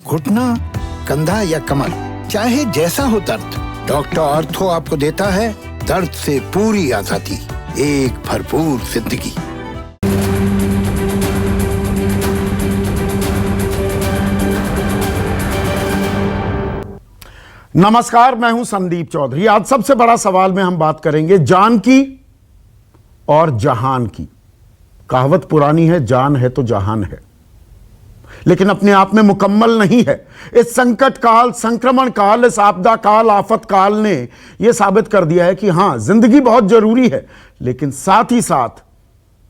घुटना, कंधा या कमर, चाहे जैसा हो दर्द, डॉक्टर ऑर्थो आपको देता है दर्द से पूरी आजादी, एक भरपूर जिंदगी। नमस्कार, मैं हूं संदीप चौधरी। आज सबसे बड़ा सवाल में हम बात करेंगे जान की और जहान की। कहावत पुरानी है, जान है तो जहान है, लेकिन अपने आप में मुकम्मल नहीं है। इस संकट काल, संक्रमण काल, इस आपदा काल, आफत काल ने यह साबित कर दिया है कि हां, जिंदगी बहुत जरूरी है, लेकिन साथ ही साथ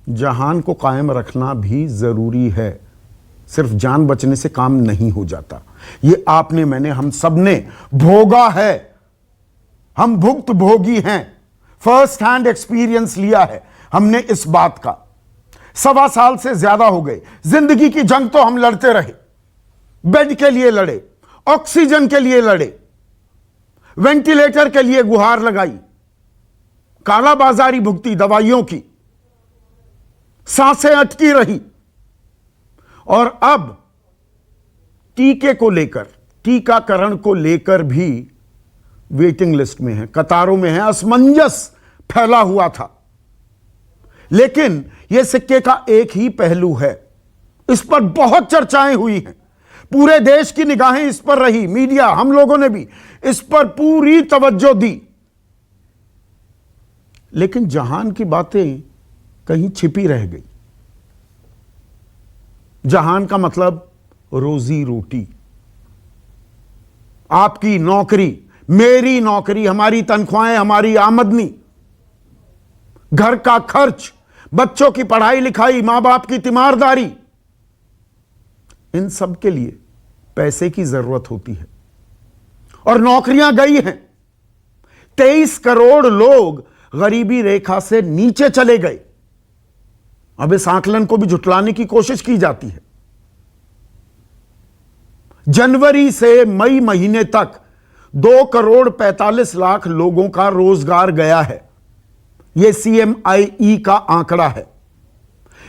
जहान को कायम रखना भी जरूरी है। सिर्फ जान बचने से काम नहीं हो जाता। ये आपने, मैंने, हम सब ने भोगा है। हम भुक्त भोगी हैं। फर्स्ट हैंड एक्सपीरियंस लिया है हमने इस बात का। 1.25 साल से ज्यादा हो गए। जिंदगी की जंग तो हम लड़ते रहे। बेड के लिए लड़े, ऑक्सीजन के लिए लड़े, वेंटिलेटर के लिए गुहार लगाई, कालाबाजारी भुगती दवाइयों की, सांसें अटकी रही, और अब टीके को लेकर, टीकाकरण को लेकर भी वेटिंग लिस्ट में है, कतारों में है। असमंजस फैला हुआ था। लेकिन यह सिक्के का एक ही पहलू है। इस पर बहुत चर्चाएं हुई हैं। पूरे देश की निगाहें इस पर रही। मीडिया, हम लोगों ने भी इस पर पूरी तवज्जो दी। लेकिन जहान की बातें कहीं छिपी रह गई। जहान का मतलब रोजी रोटी, आपकी नौकरी, मेरी नौकरी, हमारी तनख्वाहें, हमारी आमदनी, घर का खर्च, बच्चों की पढ़ाई लिखाई, मां बाप की तीमारदारी, इन सब के लिए पैसे की जरूरत होती है। और नौकरियां गई हैं। 23 करोड़ लोग गरीबी रेखा से नीचे चले गए। अब इस आकलन को भी झुटलाने की कोशिश की जाती है। जनवरी से मई महीने तक 2 करोड़ 45 लाख लोगों का रोजगार गया है। यह CMIE का आंकड़ा है।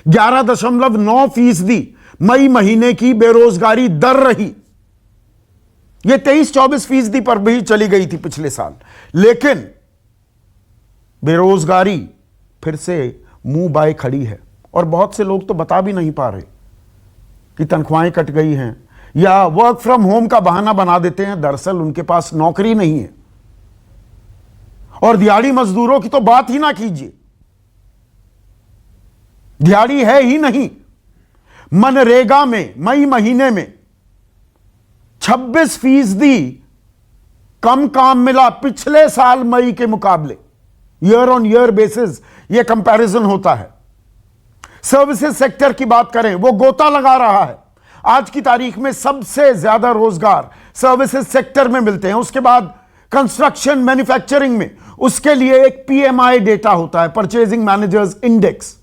11.9% मई महीने की बेरोजगारी दर रही। यह 23-24% पर भी चली गई थी पिछले साल। लेकिन बेरोजगारी फिर से मुंह बाए खड़ी है। और बहुत से लोग तो बता भी नहीं पा रहे कि तनख्वाहें कट गई हैं, या वर्क फ्रॉम होम का बहाना बना देते हैं। दरअसल उनके पास नौकरी नहीं है। और दिहाड़ी मजदूरों की तो बात ही ना कीजिए। दिहाड़ी है ही नहीं। मनरेगा में मई महीने में 26% कम काम मिला पिछले साल मई के मुकाबले। ईयर ऑन ईयर बेसिस यह कंपैरिजन होता है। सर्विसेज सेक्टर की बात करें, वो गोता लगा रहा है। आज की तारीख में सबसे ज्यादा रोजगार सर्विसेज सेक्टर में मिलते हैं। उसके बाद कंस्ट्रक्शन, मैन्युफैक्चरिंग में। उसके लिए एक PMI डेटा होता है, परचेजिंग मैनेजर्स इंडेक्स।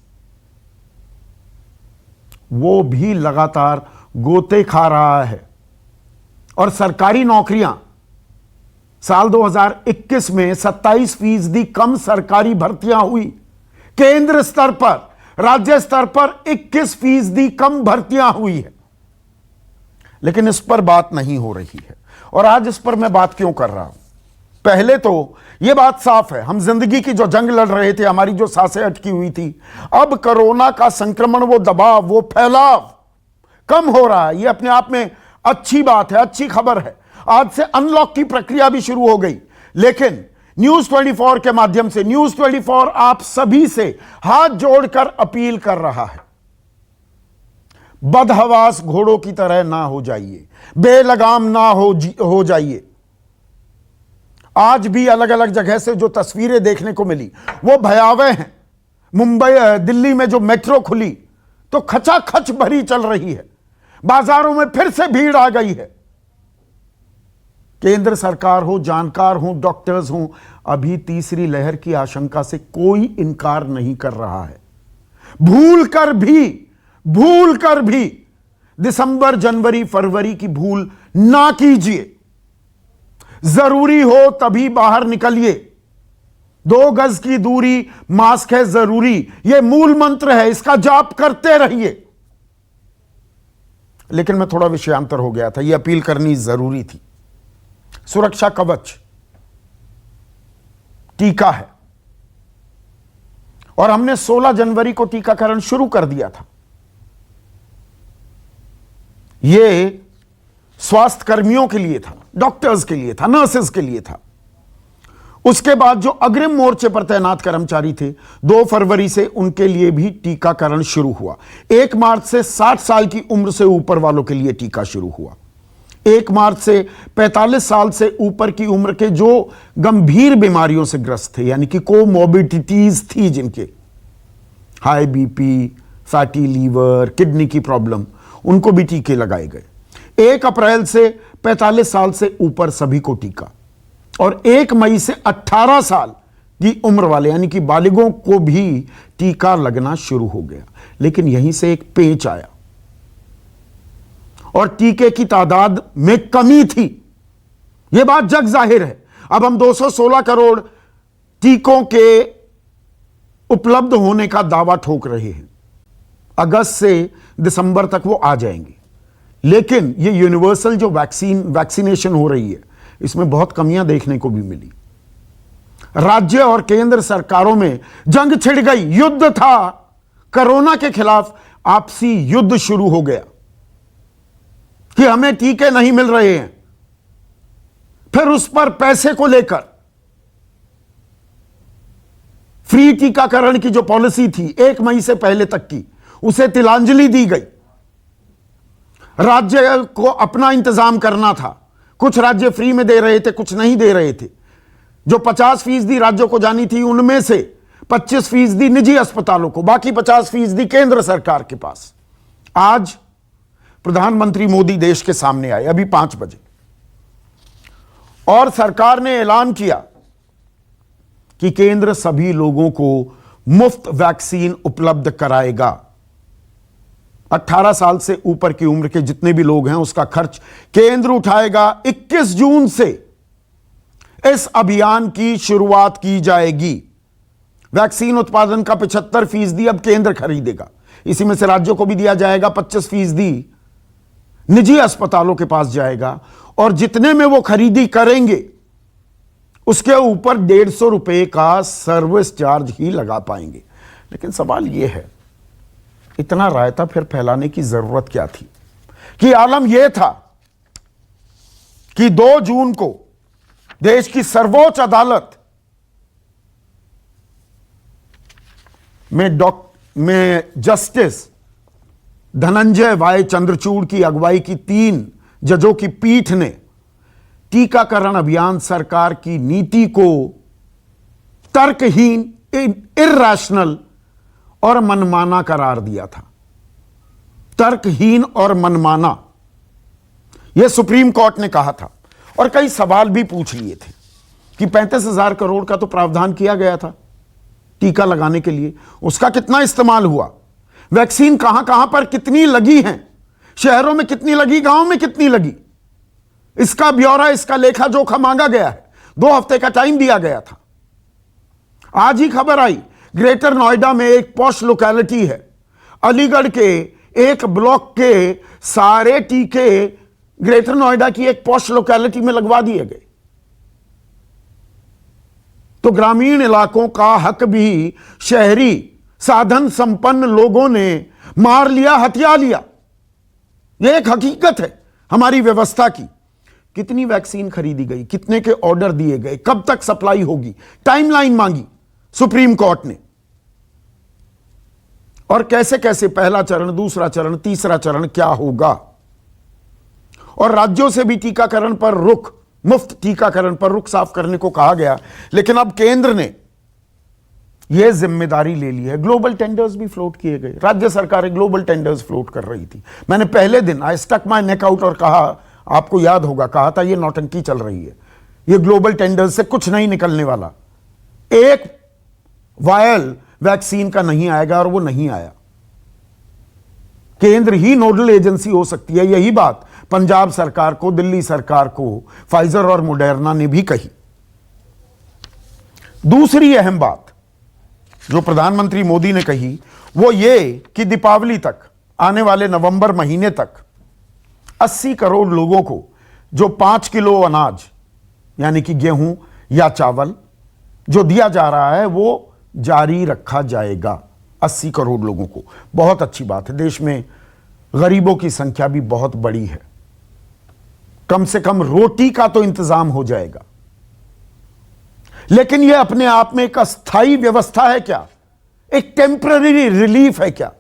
वो भी लगातार गोते खा रहा है। और सरकारी नौकरियां साल 2021 में 27% कम सरकारी भर्तियां हुई। केंद्र स्तर पर, राज्य स्तर पर 21% कम भर्तियां हुई है। लेकिन इस पर बात नहीं हो रही है। और आज इस पर मैं बात क्यों कर रहा हूं? पहले तो यह बात साफ है, हम जिंदगी की जो जंग लड़ रहे थे, हमारी जो सांसें अटकी हुई थी, अब कोरोना का संक्रमण, वो दबाव, वो फैलाव कम हो रहा है। यह अपने आप में अच्छी बात है, अच्छी खबर है। आज से अनलॉक की प्रक्रिया भी शुरू हो गई। लेकिन न्यूज 24 के माध्यम से, न्यूज 24 आप सभी से हाथ जोड़कर अपील कर रहा है, बदहवास घोड़ों की तरह ना हो जाइए, बेलगाम ना हो जाइए। आज भी अलग अलग जगह से जो तस्वीरें देखने को मिली वो भयावह हैं। मुंबई, दिल्ली में जो मेट्रो खुली तो खचाखच भरी चल रही है। बाजारों में फिर से भीड़ आ गई है। केंद्र सरकार हो, जानकार हो, डॉक्टर्स हो, अभी तीसरी लहर की आशंका से कोई इनकार नहीं कर रहा है। भूल कर भी दिसंबर, जनवरी, फरवरी की भूल ना कीजिए। जरूरी हो तभी बाहर निकलिए। 2 गज की दूरी, मास्क है जरूरी, यह मूल मंत्र है। इसका जाप करते रहिए। लेकिन मैं थोड़ा विषयांतर हो गया था, यह अपील करनी जरूरी थी। सुरक्षा कवच टीका है और हमने 16 जनवरी को टीकाकरण शुरू कर दिया था। यह स्वास्थ्य कर्मियों के लिए था, डॉक्टर्स के लिए था, नर्सेस के लिए था। उसके बाद जो अग्रिम मोर्चे पर तैनात कर्मचारी थे, 2 फरवरी से उनके लिए भी टीकाकरण शुरू हुआ। 1 मार्च से 60 साल की उम्र से ऊपर वालों के लिए टीका शुरू हुआ। 1 मार्च से 45 साल से ऊपर की उम्र के जो गंभीर बीमारियों से ग्रस्त थे, यानी कि कोमोर्बिडिटीज थी, जिनके high BP, fatty liver, kidney की प्रॉब्लम, उनको भी टीके लगाए गए। 1 अप्रैल से 45 साल से ऊपर सभी को टीका, और 1 मई से 18 साल की उम्र वाले यानी कि बालिगों को भी टीका लगना शुरू हो गया। लेकिन यहीं से एक पेंच आया और टीके की तादाद में कमी थी। यह बात जग जाहिर है। अब हम 216 करोड़ टीकों के उपलब्ध होने का दावा ठोक रहे हैं। अगस्त से दिसंबर तक वो आ जाएंगे, लेकिन ये यूनिवर्सल जो वैक्सीनेशन हो रही है, इसमें बहुत कमियां देखने को भी मिली। राज्य और केंद्र सरकारों में जंग छिड़ गई, युद्ध था। कोरोना के खिलाफ आपसी युद्ध शुरू हो गया कि हमें टीके नहीं मिल रहे हैं। फिर उस पर पैसे को लेकर फ्री टीकाकरण की जो पॉलिसी थी 1 मई से पहले तक की, उसे तिलांजलि दी गई। राज्य को अपना इंतजाम करना था। कुछ राज्य फ्री में दे रहे थे, कुछ नहीं दे रहे थे। जो 50% राज्यों को जानी थी, उनमें से 25% निजी अस्पतालों को, बाकी 50% केंद्र सरकार के पास। आज प्रधानमंत्री मोदी देश के सामने आए अभी 5 बजे, और सरकार ने ऐलान किया कि केंद्र सभी लोगों को मुफ्त वैक्सीन उपलब्ध कराएगा। 18 साल से ऊपर की उम्र के जितने भी लोग हैं, उसका खर्च केंद्र उठाएगा। 21 जून से इस अभियान की शुरुआत की जाएगी। वैक्सीन उत्पादन का 75% अब केंद्र खरीदेगा। इसी में से राज्यों को भी दिया जाएगा, 25% निजी अस्पतालों के पास जाएगा, और जितने में वो खरीदी करेंगे उसके ऊपर 150 रुपए का सर्विस चार्ज ही लगा पाएंगे। लेकिन सवाल यह है, इतना रायता फिर फैलाने की जरूरत क्या थी? कि आलम यह था कि 2 जून को देश की सर्वोच्च अदालत में जस्टिस धनंजय वाई चंद्रचूड़ की अगुवाई की 3 जजों की पीठ ने टीकाकरण अभियान सरकार की नीति को तर्कहीन, इर्रेशनल और मनमाना करार दिया था। तर्कहीन और मनमाना, यह सुप्रीम कोर्ट ने कहा था। और कई सवाल भी पूछ लिए थे कि 35,000 करोड़ का तो प्रावधान किया गया था टीका लगाने के लिए, उसका कितना इस्तेमाल हुआ? वैक्सीन कहां कहां पर कितनी लगी हैं? शहरों में कितनी लगी, गांव में कितनी लगी? इसका ब्यौरा, इसका लेखा जोखा मांगा गया है। 2 हफ्ते का टाइम दिया गया था। आज ही खबर आई, ग्रेटर नोएडा में एक पॉश लोकेलिटी है, अलीगढ़ के एक ब्लॉक के सारे टीके ग्रेटर नोएडा की एक पॉश लोकेलिटी में लगवा दिए गए। तो ग्रामीण इलाकों का हक भी शहरी साधन संपन्न लोगों ने मार लिया, हथिया लिया। यह एक हकीकत है हमारी व्यवस्था की। कितनी वैक्सीन खरीदी गई, कितने के ऑर्डर दिए गए, कब तक सप्लाई होगी, टाइमलाइन मांगी सुप्रीम कोर्ट ने। और कैसे कैसे पहला चरण, दूसरा चरण, तीसरा चरण क्या होगा। और राज्यों से भी टीकाकरण पर रुख, मुफ्त टीकाकरण पर रुख साफ करने को कहा गया। लेकिन अब केंद्र ने यह जिम्मेदारी ले ली है। ग्लोबल टेंडर्स भी फ्लोट किए गए। राज्य सरकारें ग्लोबल टेंडर्स फ्लोट कर रही थी। मैंने पहले दिन I stuck my neck out और कहा, आपको याद होगा, कहा था यह नौटंकी चल रही है, यह ग्लोबल टेंडर्स से कुछ नहीं निकलने वाला। एक वायल वैक्सीन का नहीं आएगा, और वो नहीं आया। केंद्र ही नोडल एजेंसी हो सकती है, यही बात पंजाब सरकार को, दिल्ली सरकार को, फाइजर और मोडेर्ना ने भी कही। दूसरी अहम बात जो प्रधानमंत्री मोदी ने कही वो ये कि दीपावली तक, आने वाले नवंबर महीने तक 80 करोड़ लोगों को जो 5 किलो अनाज यानी कि गेहूं या चावल जो दिया जा रहा है वो जारी रखा जाएगा। 80 करोड़ लोगों को, बहुत अच्छी बात है। देश में गरीबों की संख्या भी बहुत बड़ी है, कम से कम रोटी का तो इंतजाम हो जाएगा। लेकिन यह अपने आप में एक अस्थायी व्यवस्था है क्या? एक टेम्पररी रिलीफ है क्या?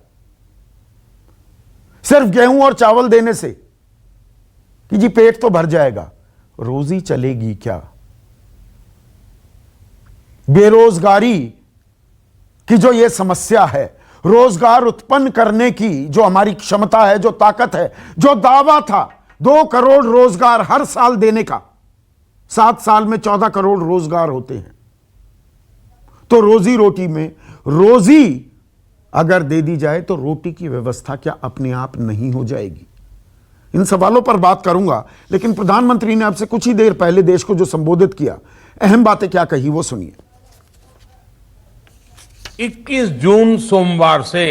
सिर्फ गेहूं और चावल देने से कि जी पेट तो भर जाएगा, रोजी चलेगी क्या? बेरोजगारी की जो यह समस्या है, रोजगार उत्पन्न करने की जो हमारी क्षमता है, जो ताकत है, जो दावा था 2 करोड़ रोजगार हर साल देने का, 7 साल में 14 करोड़ रोजगार होते हैं। तो रोजी रोटी में रोजी अगर दे दी जाए तो रोटी की व्यवस्था क्या अपने आप नहीं हो जाएगी? इन सवालों पर बात करूंगा, लेकिन प्रधानमंत्री ने आपसे कुछ ही देर पहले देश को जो संबोधित किया, अहम बातें क्या कही वो सुनिए। 21 जून सोमवार से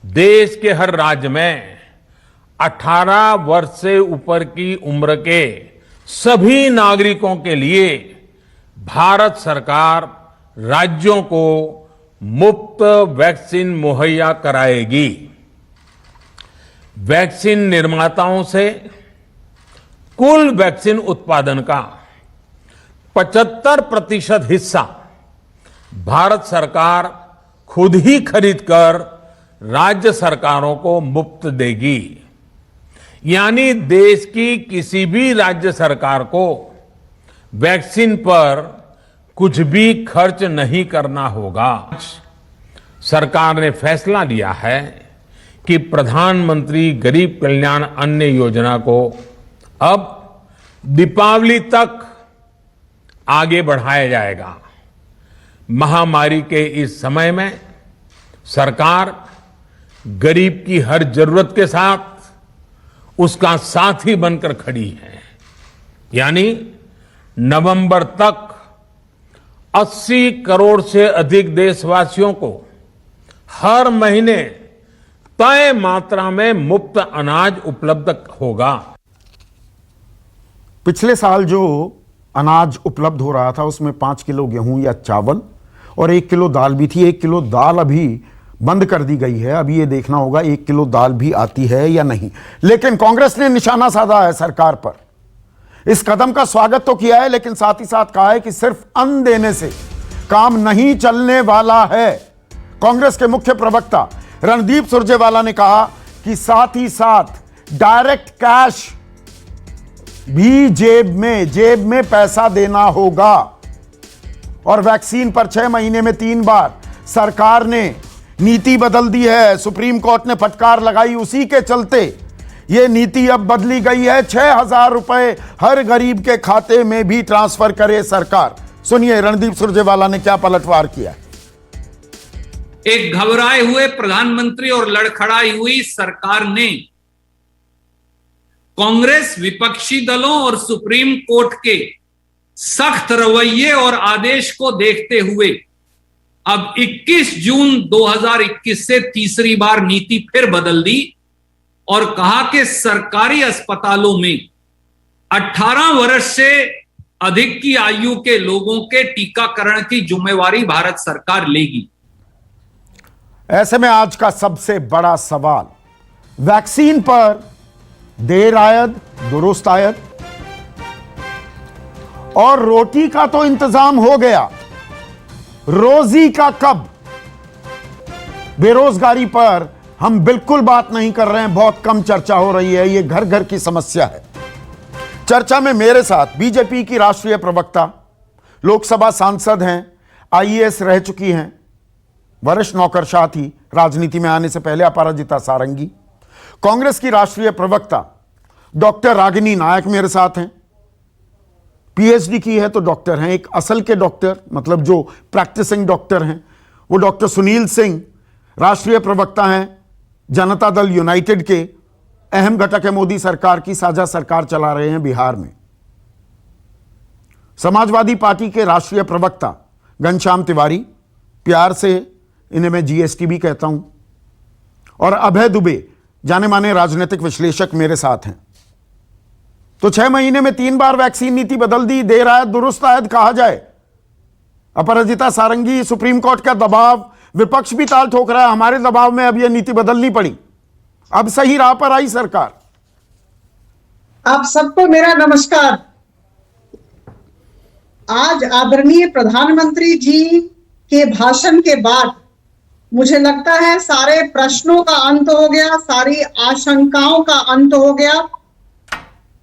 देश के हर राज्य में 18 वर्ष से ऊपर की उम्र के सभी नागरिकों के लिए भारत सरकार राज्यों को मुफ्त वैक्सीन मुहैया कराएगी। वैक्सीन निर्माताओं से कुल वैक्सीन उत्पादन का 75% हिस्सा भारत सरकार खुद ही खरीदकर राज्य सरकारों को मुफ्त देगी। यानी देश की किसी भी राज्य सरकार को वैक्सीन पर कुछ भी खर्च नहीं करना होगा। सरकार ने फैसला लिया है कि प्रधानमंत्री गरीब कल्याण अन्न योजना को अब दीपावली तक आगे बढ़ाया जाएगा। महामारी के इस समय में सरकार गरीब की हर जरूरत के साथ उसका साथी बनकर खड़ी है। यानी नवंबर तक 80 करोड़ से अधिक देशवासियों को हर महीने तय मात्रा में मुफ्त अनाज उपलब्ध होगा। पिछले साल जो अनाज उपलब्ध हो रहा था उसमें 5 किलो गेहूं या चावल और 1 किलो दाल भी थी। 1 किलो दाल अभी बंद कर दी गई है। अभी ये देखना होगा 1 किलो दाल भी आती है या नहीं। लेकिन कांग्रेस ने निशाना साधा है सरकार पर। इस कदम का स्वागत तो किया है, लेकिन साथ ही साथ कहा है कि सिर्फ अन्न देने से काम नहीं चलने वाला है। कांग्रेस के मुख्य प्रवक्ता रणदीप सुरजेवाला ने कहा कि साथ ही साथ डायरेक्ट कैश भी जेब में पैसा देना होगा। और वैक्सीन पर 6 महीने में 3 बार सरकार ने नीति बदल दी है। सुप्रीम कोर्ट ने फटकार लगाई, उसी के चलते यह नीति अब बदली गई है। 6,000 रुपए हर गरीब के खाते में भी ट्रांसफर करे सरकार। सुनिए रणदीप सुरजेवाला ने क्या पलटवार किया। एक घबराए हुए प्रधानमंत्री और लड़खड़ाई हुई सरकार ने कांग्रेस, विपक्षी दलों और सुप्रीम कोर्ट के सख्त रवैये और आदेश को देखते हुए अब 21 जून 2021 से तीसरी बार नीति फिर बदल दी और कहा कि सरकारी अस्पतालों में 18 वर्ष से अधिक की आयु के लोगों के टीकाकरण की जिम्मेवारी भारत सरकार लेगी। ऐसे में आज का सबसे बड़ा सवाल, वैक्सीन पर देर आयद दुरुस्त आयद, और रोटी का तो इंतजाम हो गया, रोजी का कब? बेरोजगारी पर हम बिल्कुल बात नहीं कर रहे हैं, बहुत कम चर्चा हो रही है। यह घर घर की समस्या है। चर्चा में मेरे साथ बीजेपी की राष्ट्रीय प्रवक्ता, लोकसभा सांसद हैं, आईएएस रह चुकी हैं, वरिष्ठ नौकरशाह थी राजनीति में आने से पहले, अपराजिता सारंगी। कांग्रेस की राष्ट्रीय प्रवक्ता डॉक्टर रागिनी नायक मेरे साथ हैं, पीएचडी की है तो डॉक्टर हैं, एक असल के डॉक्टर, मतलब जो प्रैक्टिसिंग डॉक्टर हैं वो डॉक्टर सुनील सिंह राष्ट्रीय प्रवक्ता हैं, जनता दल यूनाइटेड के अहम घटक है, मोदी सरकार की साझा सरकार चला रहे हैं बिहार में। समाजवादी पार्टी के राष्ट्रीय प्रवक्ता घनश्याम तिवारी, प्यार से इन्हें मैं जीएसटी भी कहता हूं, और अभय दुबे जाने माने राजनीतिक विश्लेषक मेरे साथ हैं। तो 6 महीने में 3 बार वैक्सीन नीति बदल दी, देर आयत दुरुस्त आयत कहा जाए। अपराजिता सारंगी, सुप्रीम कोर्ट का दबाव, विपक्ष भी ताल ठोक रहा है, हमारे दबाव में अब यह नीति बदलनी पड़ी, अब सही राह पर आई सरकार। आप सबको मेरा नमस्कार। आज आदरणीय प्रधानमंत्री जी के भाषण के बाद मुझे लगता है सारे प्रश्नों का अंत हो गया, सारी आशंकाओं का अंत हो गया।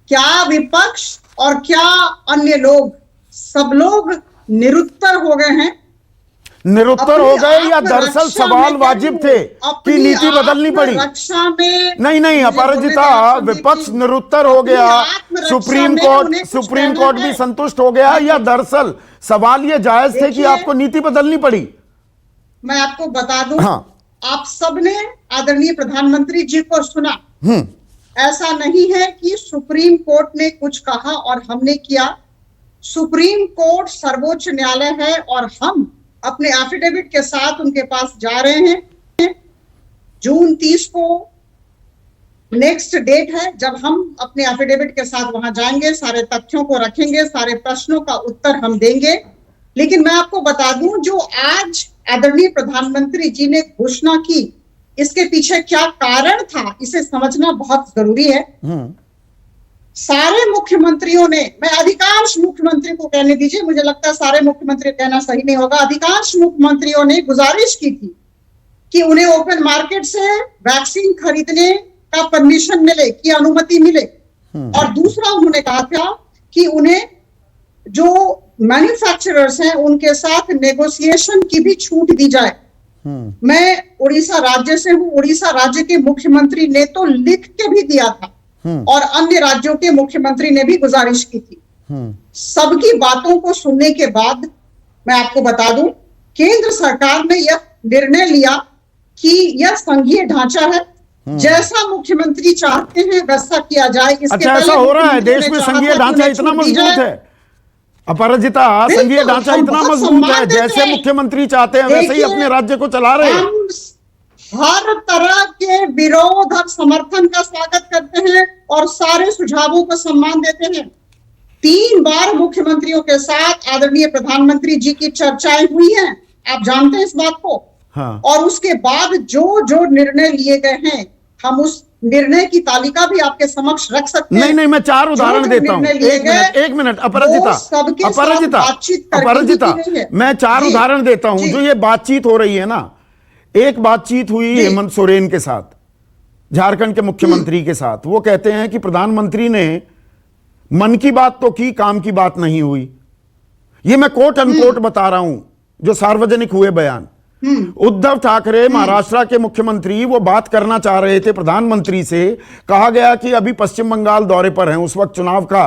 क्या विपक्ष और क्या अन्य लोग, सब लोग निरुत्तर हो गए हैं। निरुत्तर हो गए या दरअसल सवाल वाजिब थे कि नीति बदलनी पड़ी? रक्षा में नहीं अपराजिता, विपक्ष निरुत्तर हो गया, सुप्रीम कोर्ट भी संतुष्ट हो गया, या दरअसल सवाल ये जायज थे कि आपको नीति बदलनी पड़ी? मैं आपको बता दूं, हाँ। आप सबने आदरणीय प्रधानमंत्री जी को सुना। ऐसा नहीं है कि सुप्रीम कोर्ट ने कुछ कहा और हमने किया। सुप्रीम कोर्ट सर्वोच्च न्यायालय है और हम अपने एफिडेविट के साथ उनके पास जा रहे हैं। जून 30 को नेक्स्ट डेट है जब हम अपने एफिडेविट के साथ वहां जाएंगे, सारे तथ्यों को रखेंगे, सारे प्रश्नों का उत्तर हम देंगे। लेकिन मैं आपको बता दूं, जो आज आदरणीय प्रधानमंत्री जी ने घोषणा की, इसके पीछे क्या कारण था, इसे समझना बहुत जरूरी है। सारे मुख्यमंत्रियों ने, मैं अधिकांश मुख्यमंत्री को कहने दीजिए, मुझे लगता है सारे मुख्यमंत्री कहना सही नहीं होगा, अधिकांश मुख्यमंत्रियों ने गुजारिश की थी कि उन्हें ओपन मार्केट से वैक्सीन खरीदने का परमिशन मिले, की अनुमति मिले। और दूसरा उन्होंने कहा था कि उन्हें जो मैन्युफैक्चरर्स हैं उनके साथ नेगोशिएशन की भी छूट दी जाए। मैं उड़ीसा राज्य से हूं, उड़ीसा राज्य के मुख्यमंत्री ने तो लिख के भी दिया था और अन्य राज्यों के मुख्यमंत्री ने भी गुजारिश की थी। सबकी बातों को सुनने के बाद मैं आपको बता दूं, केंद्र सरकार ने यह निर्णय लिया कि यह संघीय ढांचा है, जैसा मुख्यमंत्री चाहते हैं वैसा किया जाए। इसके ऐसा हो रहा है देश में? संघीय ढांचा इतना मजबूत है अपराजिता, संघीय ढांचा इतना मजबूत है, जैसे मुख्यमंत्री चाहते हैं वैसे ही अपने राज्य को चला रहे हैं। हर तरह के विरोध और समर्थन का स्वागत करते हैं और सारे सुझावों को सम्मान देते हैं। 3 बार मुख्यमंत्रियों के साथ आदरणीय प्रधानमंत्री जी की चर्चाएं हुई हैं, आप जानते हैं इस बात को। हाँ। और उसके बाद जो जो निर्णय लिए गए हैं, हम उस निर्णय की तालिका भी आपके समक्ष रख सकते हैं। नहीं मैं 4 उदाहरण देता हूं। एक मिनट अपराजिता, मैं 4 उदाहरण देता हूं। जो ये बातचीत हो रही है ना, एक बातचीत हुई हेमंत सोरेन के साथ, झारखंड के मुख्यमंत्री के साथ। वो कहते हैं कि प्रधानमंत्री ने मन की बात तो की, काम की बात नहीं हुई। ये मैं कोट अनकोट बता रहा हूं, जो सार्वजनिक हुए बयान। उद्धव ठाकरे महाराष्ट्र के मुख्यमंत्री, वो बात करना चाह रहे थे प्रधानमंत्री से। कहा गया कि अभी पश्चिम बंगाल दौरे पर हैं, उस वक्त चुनाव का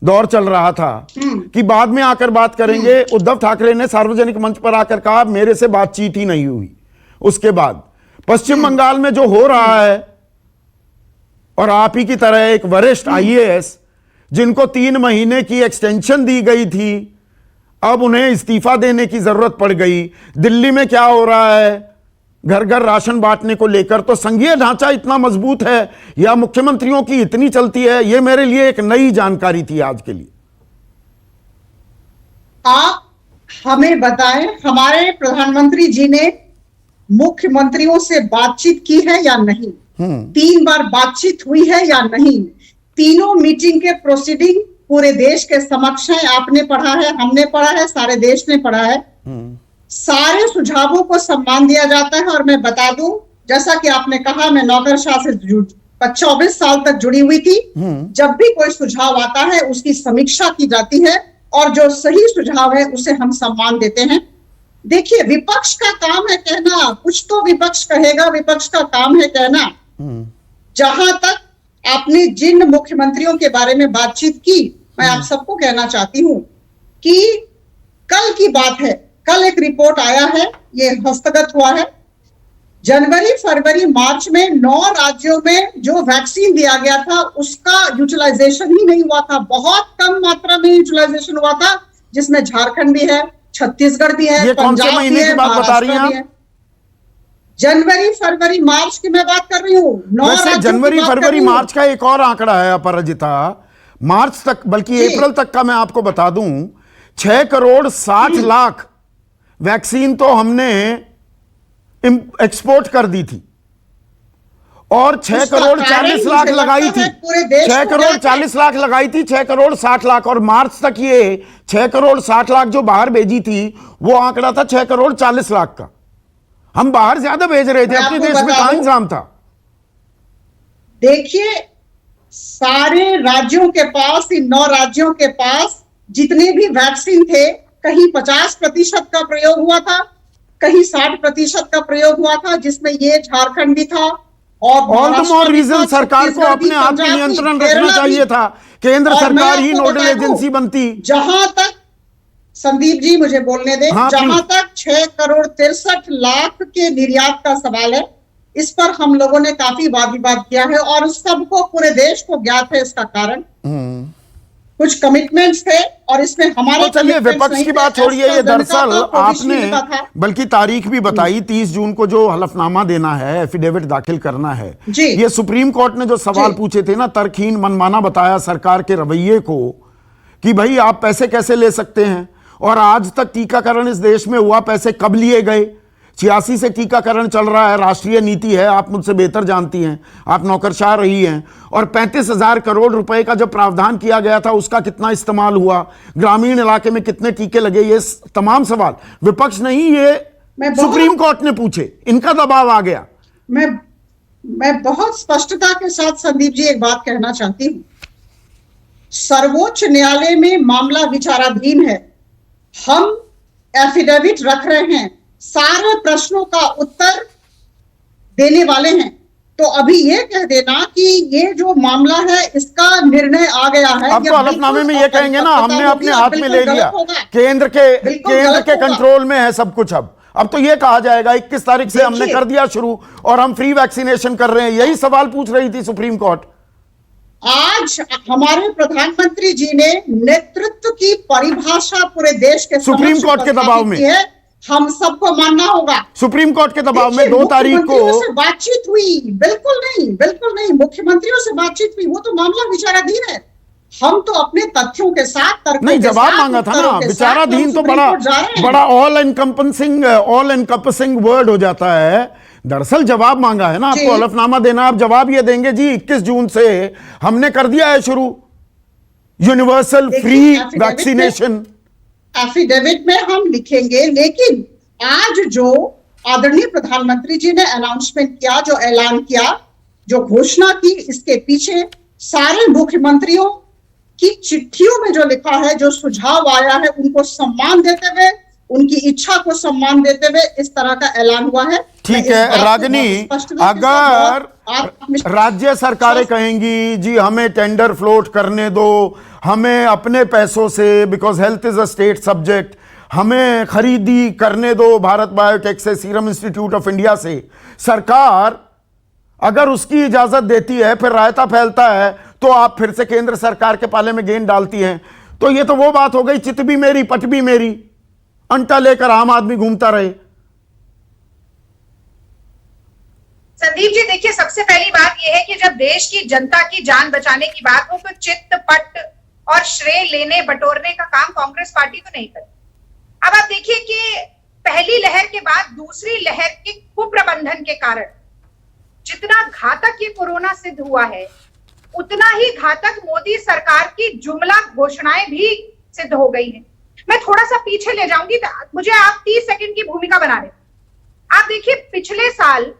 दौर चल रहा था, कि बाद में आकर बात करेंगे। उद्धव ठाकरे ने सार्वजनिक मंच पर आकर कहा मेरे से बातचीत ही नहीं हुई। उसके बाद पश्चिम बंगाल में जो हो रहा है, और आप ही की तरह एक वरिष्ठ आईएएस जिनको 3 महीने की एक्सटेंशन दी गई थी, अब उन्हें इस्तीफा देने की जरूरत पड़ गई। दिल्ली में क्या हो रहा है घर घर राशन बांटने को लेकर। तो संघीय ढांचा इतना मजबूत है या मुख्यमंत्रियों की इतनी चलती है, यह मेरे लिए एक नई जानकारी थी आज के लिए। आप हमें बताएं, हमारे प्रधानमंत्री जी ने मुख्यमंत्रियों से बातचीत की है या नहीं? 3 बार बातचीत हुई है या नहीं? तीनों मीटिंग के प्रोसीडिंग पूरे देश के समक्ष है। आपने पढ़ा है, हमने पढ़ा है, सारे देश ने पढ़ा है। सारे सुझावों को सम्मान दिया जाता है। और मैं बता दूं, जैसा कि आपने कहा, मैं नौकरशाह से 24 साल तक जुड़ी हुई थी। जब भी कोई सुझाव आता है उसकी समीक्षा की जाती है और जो सही सुझाव है उसे हम सम्मान देते हैं। देखिए, विपक्ष का काम है कहना, कुछ तो विपक्ष कहेगा, विपक्ष का काम है कहना। जहां तक आपने जिन मुख्यमंत्रियों के बारे में बातचीत की, मैं आप सबको कहना चाहती हूं कि कल की बात है, कल एक रिपोर्ट आया है, ये हस्तगत हुआ है। जनवरी, फरवरी, मार्च में 9 राज्यों में जो वैक्सीन दिया गया था उसका यूटिलाइजेशन ही नहीं हुआ था। बहुत कम मात्रा में यूटिलाइजेशन हुआ था, जिसमें झारखंड भी है, छत्तीसगढ़ भी है, पंजाब भी है, महाराष्ट्र भी है। जनवरी फरवरी मार्च की मैं बात कर रही हूँ। वैसे जनवरी फरवरी मार्च का एक और आंकड़ा है अपराजिता, मार्च तक बल्कि अप्रैल तक का मैं आपको बता दूं, 6 करोड़ 60 लाख वैक्सीन तो हमने एक्सपोर्ट कर दी थी और 6 करोड़ 40 लाख लगाई थी, 6 करोड़ 40 लाख लगाई थी, 6 करोड़ 60 लाख, और मार्च तक ये 6 करोड़ 60 लाख जो बाहर भेजी थी वो आंकड़ा था 6 करोड़ 40 लाख का। हम बाहर ज्यादा भेज रहे थे, अपने देश में कहां इंतजाम था? देखिए, सारे राज्यों के पास, इन 9 राज्यों के पास जितने भी वैक्सीन थे, कहीं 50% का प्रयोग हुआ था, कहीं 60% का प्रयोग हुआ था, जिसमें ये झारखंड भी था। और ऑल द मोर रीजन सरकार को अपने आप में नियंत्रण रखना चाहिए था, केंद्र सरकार ही नोडल एजेंसी बनती। जहां तक, संदीप जी मुझे बोलने दें, जहां तक 6 करोड़ 63 लाख के निर्यात का सवाल है, इस पर हम लोगों ने काफी वाद विवाद किया है और सबको, पूरे देश को ज्ञात है इसका कारण। कुछ कमिटमेंट्स थे और इसमें हमारे, तो चलिए विपक्ष की बात छोड़िए, ये दरअसल आपने बल्कि तारीख भी बताई, 30 जून को जो हलफनामा देना है, एफिडेविट दाखिल करना है, ये सुप्रीम कोर्ट ने जो सवाल पूछे थे ना, तर्कहीन मनमाना बताया सरकार के रवैये को कि भाई आप पैसे कैसे ले सकते हैं, और आज तक टीकाकरण इस देश में हुआ, पैसे कब लिए गए? 86 से टीकाकरण चल रहा है, राष्ट्रीय नीति है, आप मुझसे बेहतर जानती हैं, आप नौकरशाह रही हैं, और 35,000 करोड़ रुपए का जो प्रावधान किया गया था उसका कितना इस्तेमाल हुआ, ग्रामीण इलाके में कितने टीके लगे, ये तमाम सवाल विपक्ष नहीं, ये सुप्रीम कोर्ट ने पूछे, इनका दबाव आ गया। मैं बहुत स्पष्टता के साथ संदीप जी एक बात कहना चाहती हूं, सर्वोच्च न्यायालय में मामला विचाराधीन है, हम एफिडेविट रख रहे हैं, सारे प्रश्नों का उत्तर देने वाले हैं, तो अभी ये कह देना कि ये जो मामला है इसका निर्णय आ गया है, अब तो हलफनामे में ये कहेंगे ना हमने अपने हाथ में ले लिया, केंद्र के कंट्रोल में है सब कुछ। अब तो ये कहा जाएगा 21 तारीख से हमने कर दिया शुरू और हम फ्री वैक्सीनेशन कर रहे हैं, यही सवाल पूछ रही थी सुप्रीम कोर्ट। आज हमारे प्रधानमंत्री जी ने नेतृत्व की परिभाषा पूरे देश के सुप्रीम कोर्ट के दबाव में है, हम सबको मानना होगा। सुप्रीम कोर्ट के दबाव में 2 तारीख को बातचीत हुई, बिल्कुल नहीं, मुख्यमंत्रियों से बातचीत हुई, वो तो मामला विचाराधीन है। हम तो अपने तथ्यों के साथ, तर्कों नहीं, जवाब मांगा था ना, विचाराधीन तो बड़ा ऑल एनकम्पसिंग वर्ड हो जाता है, दरअसल जवाब मांगा है ना, आपको हलफनामा देना, आप जवाब ये देंगे जी 21 जून से हमने कर दिया है शुरू यूनिवर्सल फ्री वैक्सीनेशन। एफिडेविट में हम लिखेंगे, लेकिन आज जो आदरणीय प्रधानमंत्री जी ने अनाउंसमेंट किया, जो ऐलान किया, जो घोषणा की, इसके पीछे सारे मुख्यमंत्रियों की चिट्ठियों में जो लिखा है, जो सुझाव आया है, उनको सम्मान देते हुए, उनकी इच्छा को सम्मान देते हुए इस तरह का ऐलान हुआ है। ठीक है रागिनी, अगर राज्य सरकारें कहेंगी जी हमें टेंडर फ्लोट करने दो, हमें अपने पैसों से, because health is a state subject, हमें खरीदी करने दो भारत बायोटेक से, सीरम इंस्टीट्यूट ऑफ इंडिया से, सरकार अगर उसकी इजाजत देती है, फिर रायता फैलता है, तो आप फिर से केंद्र सरकार के पाले में गेंद डालती हैं, तो ये तो वो बात हो गई, चित भी मेरी पट भी मेरी, अंटा लेकर आम आदमी घूमता रहे। संदीप जी देखिए, सबसे पहली बात यह है कि जब देश की जनता की जान बचाने की बात हो तो चित्त पट और श्रेय लेने बटोरने का काम कांग्रेस पार्टी को नहीं करती। अब आप देखिए कि पहली लहर के बाद दूसरी लहर के कुप्रबंधन के कारण जितना घातक ये कोरोना सिद्ध हुआ है, उतना ही घातक मोदी सरकार की जुमला घोषणाएं भी सिद्ध हो गई हैं। मैं थोड़ा सा पीछे ले जाऊंगी, मुझे आप 30 सेकंड की भूमिका बना रहे। आप देखिए, पिछले साल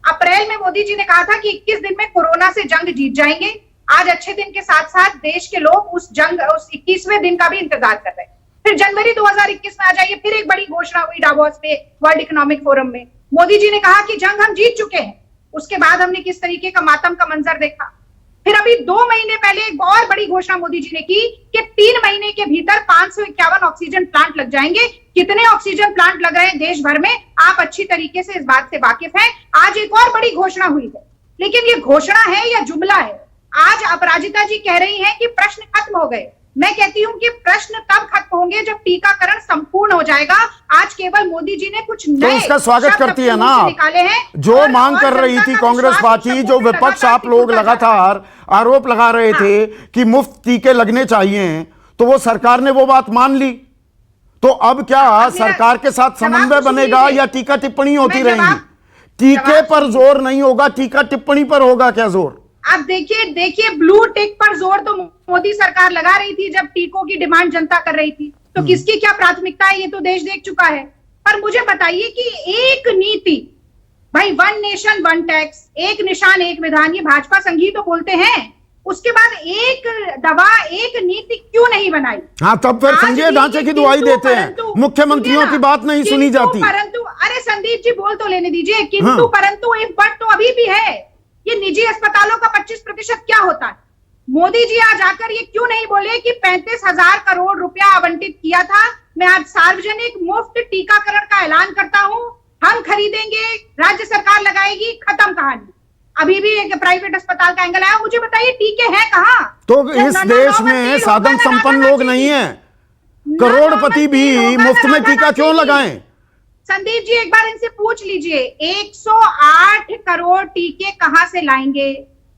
अप्रैल में मोदी जी ने कहा था कि 21 दिन में कोरोना से जंग जीत जाएंगे। आज अच्छे दिन के साथ साथ देश के लोग उस 21वें दिन का भी इंतजार कर रहे हैं। फिर जनवरी 2021 में आ जाइए, फिर एक बड़ी घोषणा हुई डावोस पे वर्ल्ड इकोनॉमिक फोरम में। मोदी जी ने कहा कि जंग हम जीत चुके हैं। उसके बाद हमने किस तरीके का मातम का मंजर देखा। फिर अभी 2 महीने पहले एक और बड़ी घोषणा मोदी जी ने की कि 3 महीने के भीतर 551 ऑक्सीजन प्लांट लग जाएंगे। कितने ऑक्सीजन प्लांट लग रहे हैं देश भर में, आप अच्छी तरीके से इस बात से वाकिफ हैं। आज एक और बड़ी घोषणा हुई है, लेकिन ये घोषणा है या जुमला है? आज अपराजिता जी कह रही हैं कि प्रश्न खत्म हो गए। मैं कहती हूं कि प्रश्न तब खत्म होंगे जब टीकाकरण संपूर्ण हो जाएगा। आज केवल मोदी जी ने कुछ नए तो इसका स्वागत शब्द करती है अपने ना मुंह से निकाले हैं जो मांग कर रही थी कांग्रेस पार्टी, जो विपक्ष आप लोग लगातार आरोप लगा रहे थे कि मुफ्त टीके लगने चाहिए, तो वो सरकार ने वो बात मान ली। तो अब क्या सरकार के साथ समन्वय बनेगा या टीका टिप्पणी होती रहेंगी? टीके पर जोर नहीं होगा, टीका टिप्पणी पर होगा क्या जोर? आप देखिए ब्लू टिक पर जोर तो मोदी सरकार लगा रही थी जब टीकों की डिमांड जनता कर रही थी, तो किसकी क्या प्राथमिकता है ये तो देश देख चुका है। पर मुझे बताइए कि एक नीति, भाई वन नेशन वन टैक्स, एक निशान एक विधान, ये भाजपा संघी तो बोलते हैं, उसके बाद एक दवा एक नीति क्यों नहीं बनाई? हाँ, तब फिर संघीय ढांचे की दुआई देते हैं, मुख्यमंत्रियों की बात नहीं सुनी जाती। परंतु अरे संदीप जी बोल तो लेने दीजिए। किंतु परंतु इफ बट तो अभी भी है। ये निजी अस्पतालों का 25% क्या होता है? मोदी जी आज आकर ये क्यों नहीं बोले कि 35,000 करोड़ रुपया आवंटित किया था, मैं आज सार्वजनिक मुफ्त टीकाकरण का ऐलान करता हूं, हम खरीदेंगे, राज्य सरकार लगाएगी, खत्म कहानी। अभी भी एक प्राइवेट अस्पताल का एंगल आया। मुझे बताइए टीके हैं कहां? तो इस देश में साधन संपन्न लोग नहीं है, करोड़पति भी मुफ्त में टीका क्यों लगाएं? संदीप जी एक बार इनसे पूछ लीजिए 108 करोड़ टीके कहां से लाएंगे?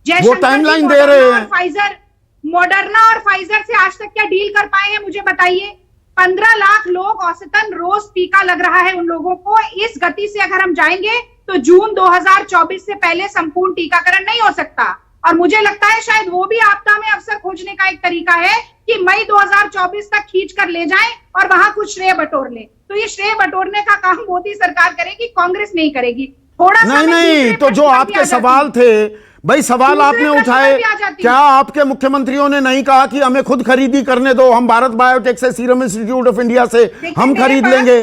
वो टाइमलाइन दे रहे हैं। फाइजर, मॉडर्ना और फाइजर से आज तक क्या डील कर पाए हैं मुझे बताइए? 15 लाख लोग औसतन रोज टीका लग रहा है उन लोगों को। इस गति से अगर हम जाएंगे तो जून 2024 से पहले संपूर्ण टीकाकरण नहीं हो सकता। और मुझे लगता है शायद वो भी आपदा में अवसर खोजने का एक तरीका है कि मई 2024 तक खींच कर ले जाएं और वहां कुछ श्रेय बटोर ले। तो ये श्रेय बटोरने का काम मोदी सरकार करेगी, कांग्रेस नहीं करेगी। थोड़ा सा नहीं, तो जो आपके सवाल थे भाई, सवाल आपने उठाए, क्या आपके मुख्यमंत्रियों ने नहीं कहा कि हमें खुद खरीदी करने दो, हम भारत बायोटेक से, सीरम इंस्टीट्यूट ऑफ इंडिया से हम खरीद लेंगे?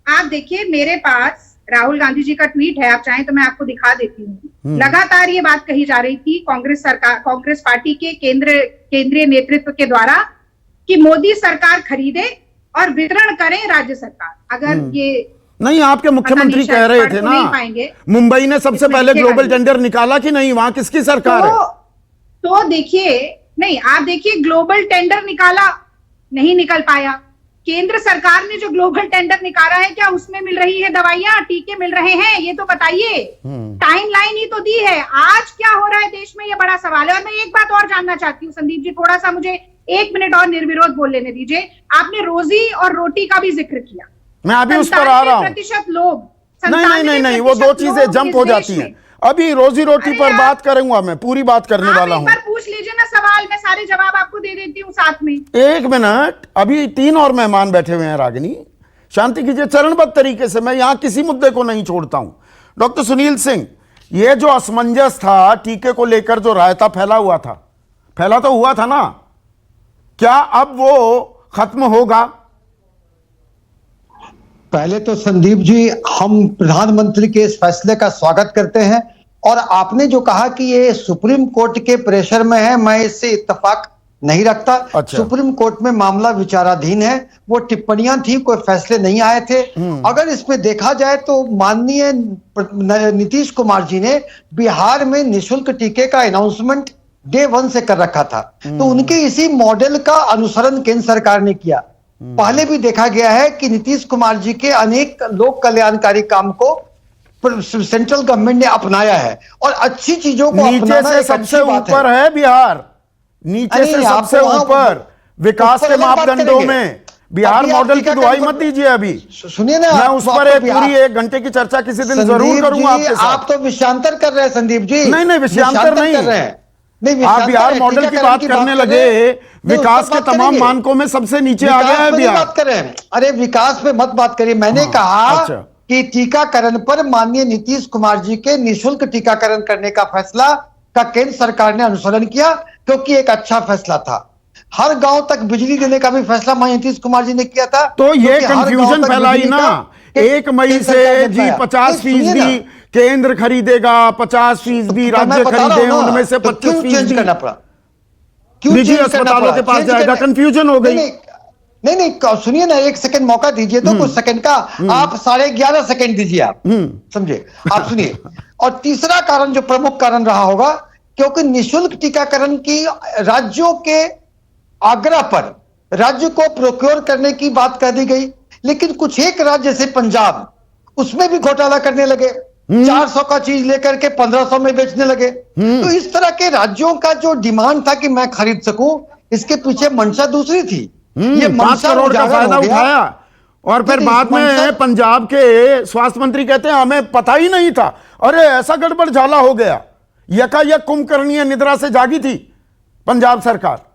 आप देखिए मेरे पास राहुल गांधी जी का ट्वीट है, आप चाहें तो मैं आपको दिखा देती हूँ। लगातार ये बात कही जा रही थी कांग्रेस पार्टी के केंद्रीय नेतृत्व के द्वारा कि मोदी सरकार खरीदे और वितरण करें राज्य सरकार। अगर ये नहीं, आपके मुख्यमंत्री कह रहे थे ना, मुंबई ने सबसे पहले ग्लोबल टेंडर निकाला कि नहीं, वहां किसकी सरकार है? तो देखिए, नहीं आप देखिए, ग्लोबल टेंडर निकाला, नहीं निकल पाया। केंद्र सरकार ने जो ग्लोबल टेंडर निकाला है, क्या उसमें मिल रही है दवाइयां, टीके मिल रहे हैं? ये तो बताइए। टाइमलाइन ही तो दी है। आज क्या हो रहा है देश में, ये बड़ा सवाल है। और मैं एक बात और जानना चाहती हूँ संदीप जी, थोड़ा सा मुझे 1 मिनट और निर्विरोध बोल लेने दीजिए। आपने रोजी और रोटी का भी जिक्र किया, मैं अभी उस पर आ रहा हूं। 97% लोग, नहीं, वो दो चीजें जंप हो जाती हैं। अभी रोजी रोटी पर बात करूंगा, मैं पूरी बात करने वाला हूं। पूछ लीजिए ना सवाल, मैं सारे जवाब आपको दे देती हूं साथ में। 1 मिनट, अभी 3 और मेहमान बैठे हुए हैं। रागिनी, शांति कीजिए, चरणबद्ध तरीके से, मैं यहां किसी मुद्दे को नहीं छोड़ता हूं। डॉक्टर सुनील सिंह, ये जो असमंजस था टीके को लेकर, जो रायता फैला तो हुआ था ना, क्या अब वो खत्म होगा? पहले तो संदीप जी, हम प्रधानमंत्री के इस फैसले का स्वागत करते हैं। और आपने जो कहा कि ये सुप्रीम कोर्ट के प्रेशर में है, मैं इससे इत्तेफाक नहीं रखता। अच्छा। सुप्रीम कोर्ट में मामला विचाराधीन है, वो टिप्पणियां थी, कोई फैसले नहीं आए थे। अगर इसमें देखा जाए तो माननीय नीतीश कुमार जी ने बिहार में निःशुल्क टीके का अनाउंसमेंट डे 1 से कर रखा था, तो उनके इसी मॉडल का अनुसरण केंद्र सरकार ने किया। पहले भी देखा गया है कि नीतीश कुमार जी के अनेक लोक कल्याणकारी काम को सेंट्रल गवर्नमेंट ने अपनाया है, और अच्छी चीजों को नीचे से सबसे ऊपर है बिहार, नीचे से सबसे ऊपर विकास के मापदंडों में बिहार मॉडल की दुआई मत दीजिए। अभी सुनिए ना, मैं उस पर पूरी 1 घंटे की चर्चा किसी दिन जरूर करूंगा आपके साथ। आप तो विषयांतर कर रहे हैं संदीप जी। नहीं, विषयांतर नहीं, आप बिहार मॉडल की बात करने लगे, विकास के तमाम मानकों में सबसे नीचे आ गया है बिहार। बात करें, अरे विकास पे मत बात करिए। मैंने कहा कि टीकाकरण पर माननीय नीतीश कुमार जी के निःशुल्क टीकाकरण करने का फैसला का केंद्र सरकार ने अनुसरण किया, क्योंकि एक अच्छा फैसला था। हर गांव तक बिजली देने का भी फैसला माननीय नीतीश कुमार जी ने किया था। तो ये कंफ्यूजन फैलाई ना, 1 मई से जी 50% केंद्र खरीदेगा, 50% राज्य खरीदे, उनमें से 25% करना पड़ा, निजी अस्पतालों के पास जाएगा। कंफ्यूजन हो गई। नहीं, सुनिए ना, 1 सेकंड मौका दीजिए तो, कुछ सेकंड का। आप 11.5 सेकंड दीजिए, आप समझे, आप सुनिए। और तीसरा कारण, जो प्रमुख कारण रहा होगा, क्योंकि निःशुल्क टीकाकरण की राज्यों के आग्रह पर राज्य को प्रोक्योर करने की बात कह दी गई, लेकिन कुछ एक राज्य जैसे पंजाब, उसमें भी घोटाला करने लगे। 400 का चीज लेकर के 1500 में बेचने लगे। तो इस तरह के राज्यों का जो डिमांड था कि मैं खरीद सकूं, इसके पीछे मंशा दूसरी थी। ये 5 करोड़ का फायदा उठाया और फिर बाद में पंजाब के स्वास्थ्य मंत्री कहते हैं हमें पता ही नहीं था, अरे ऐसा गड़बड़ झाला हो गया। यकायक कुंभकर्णीय निद्रा से जागी थी पंजाब सरकार।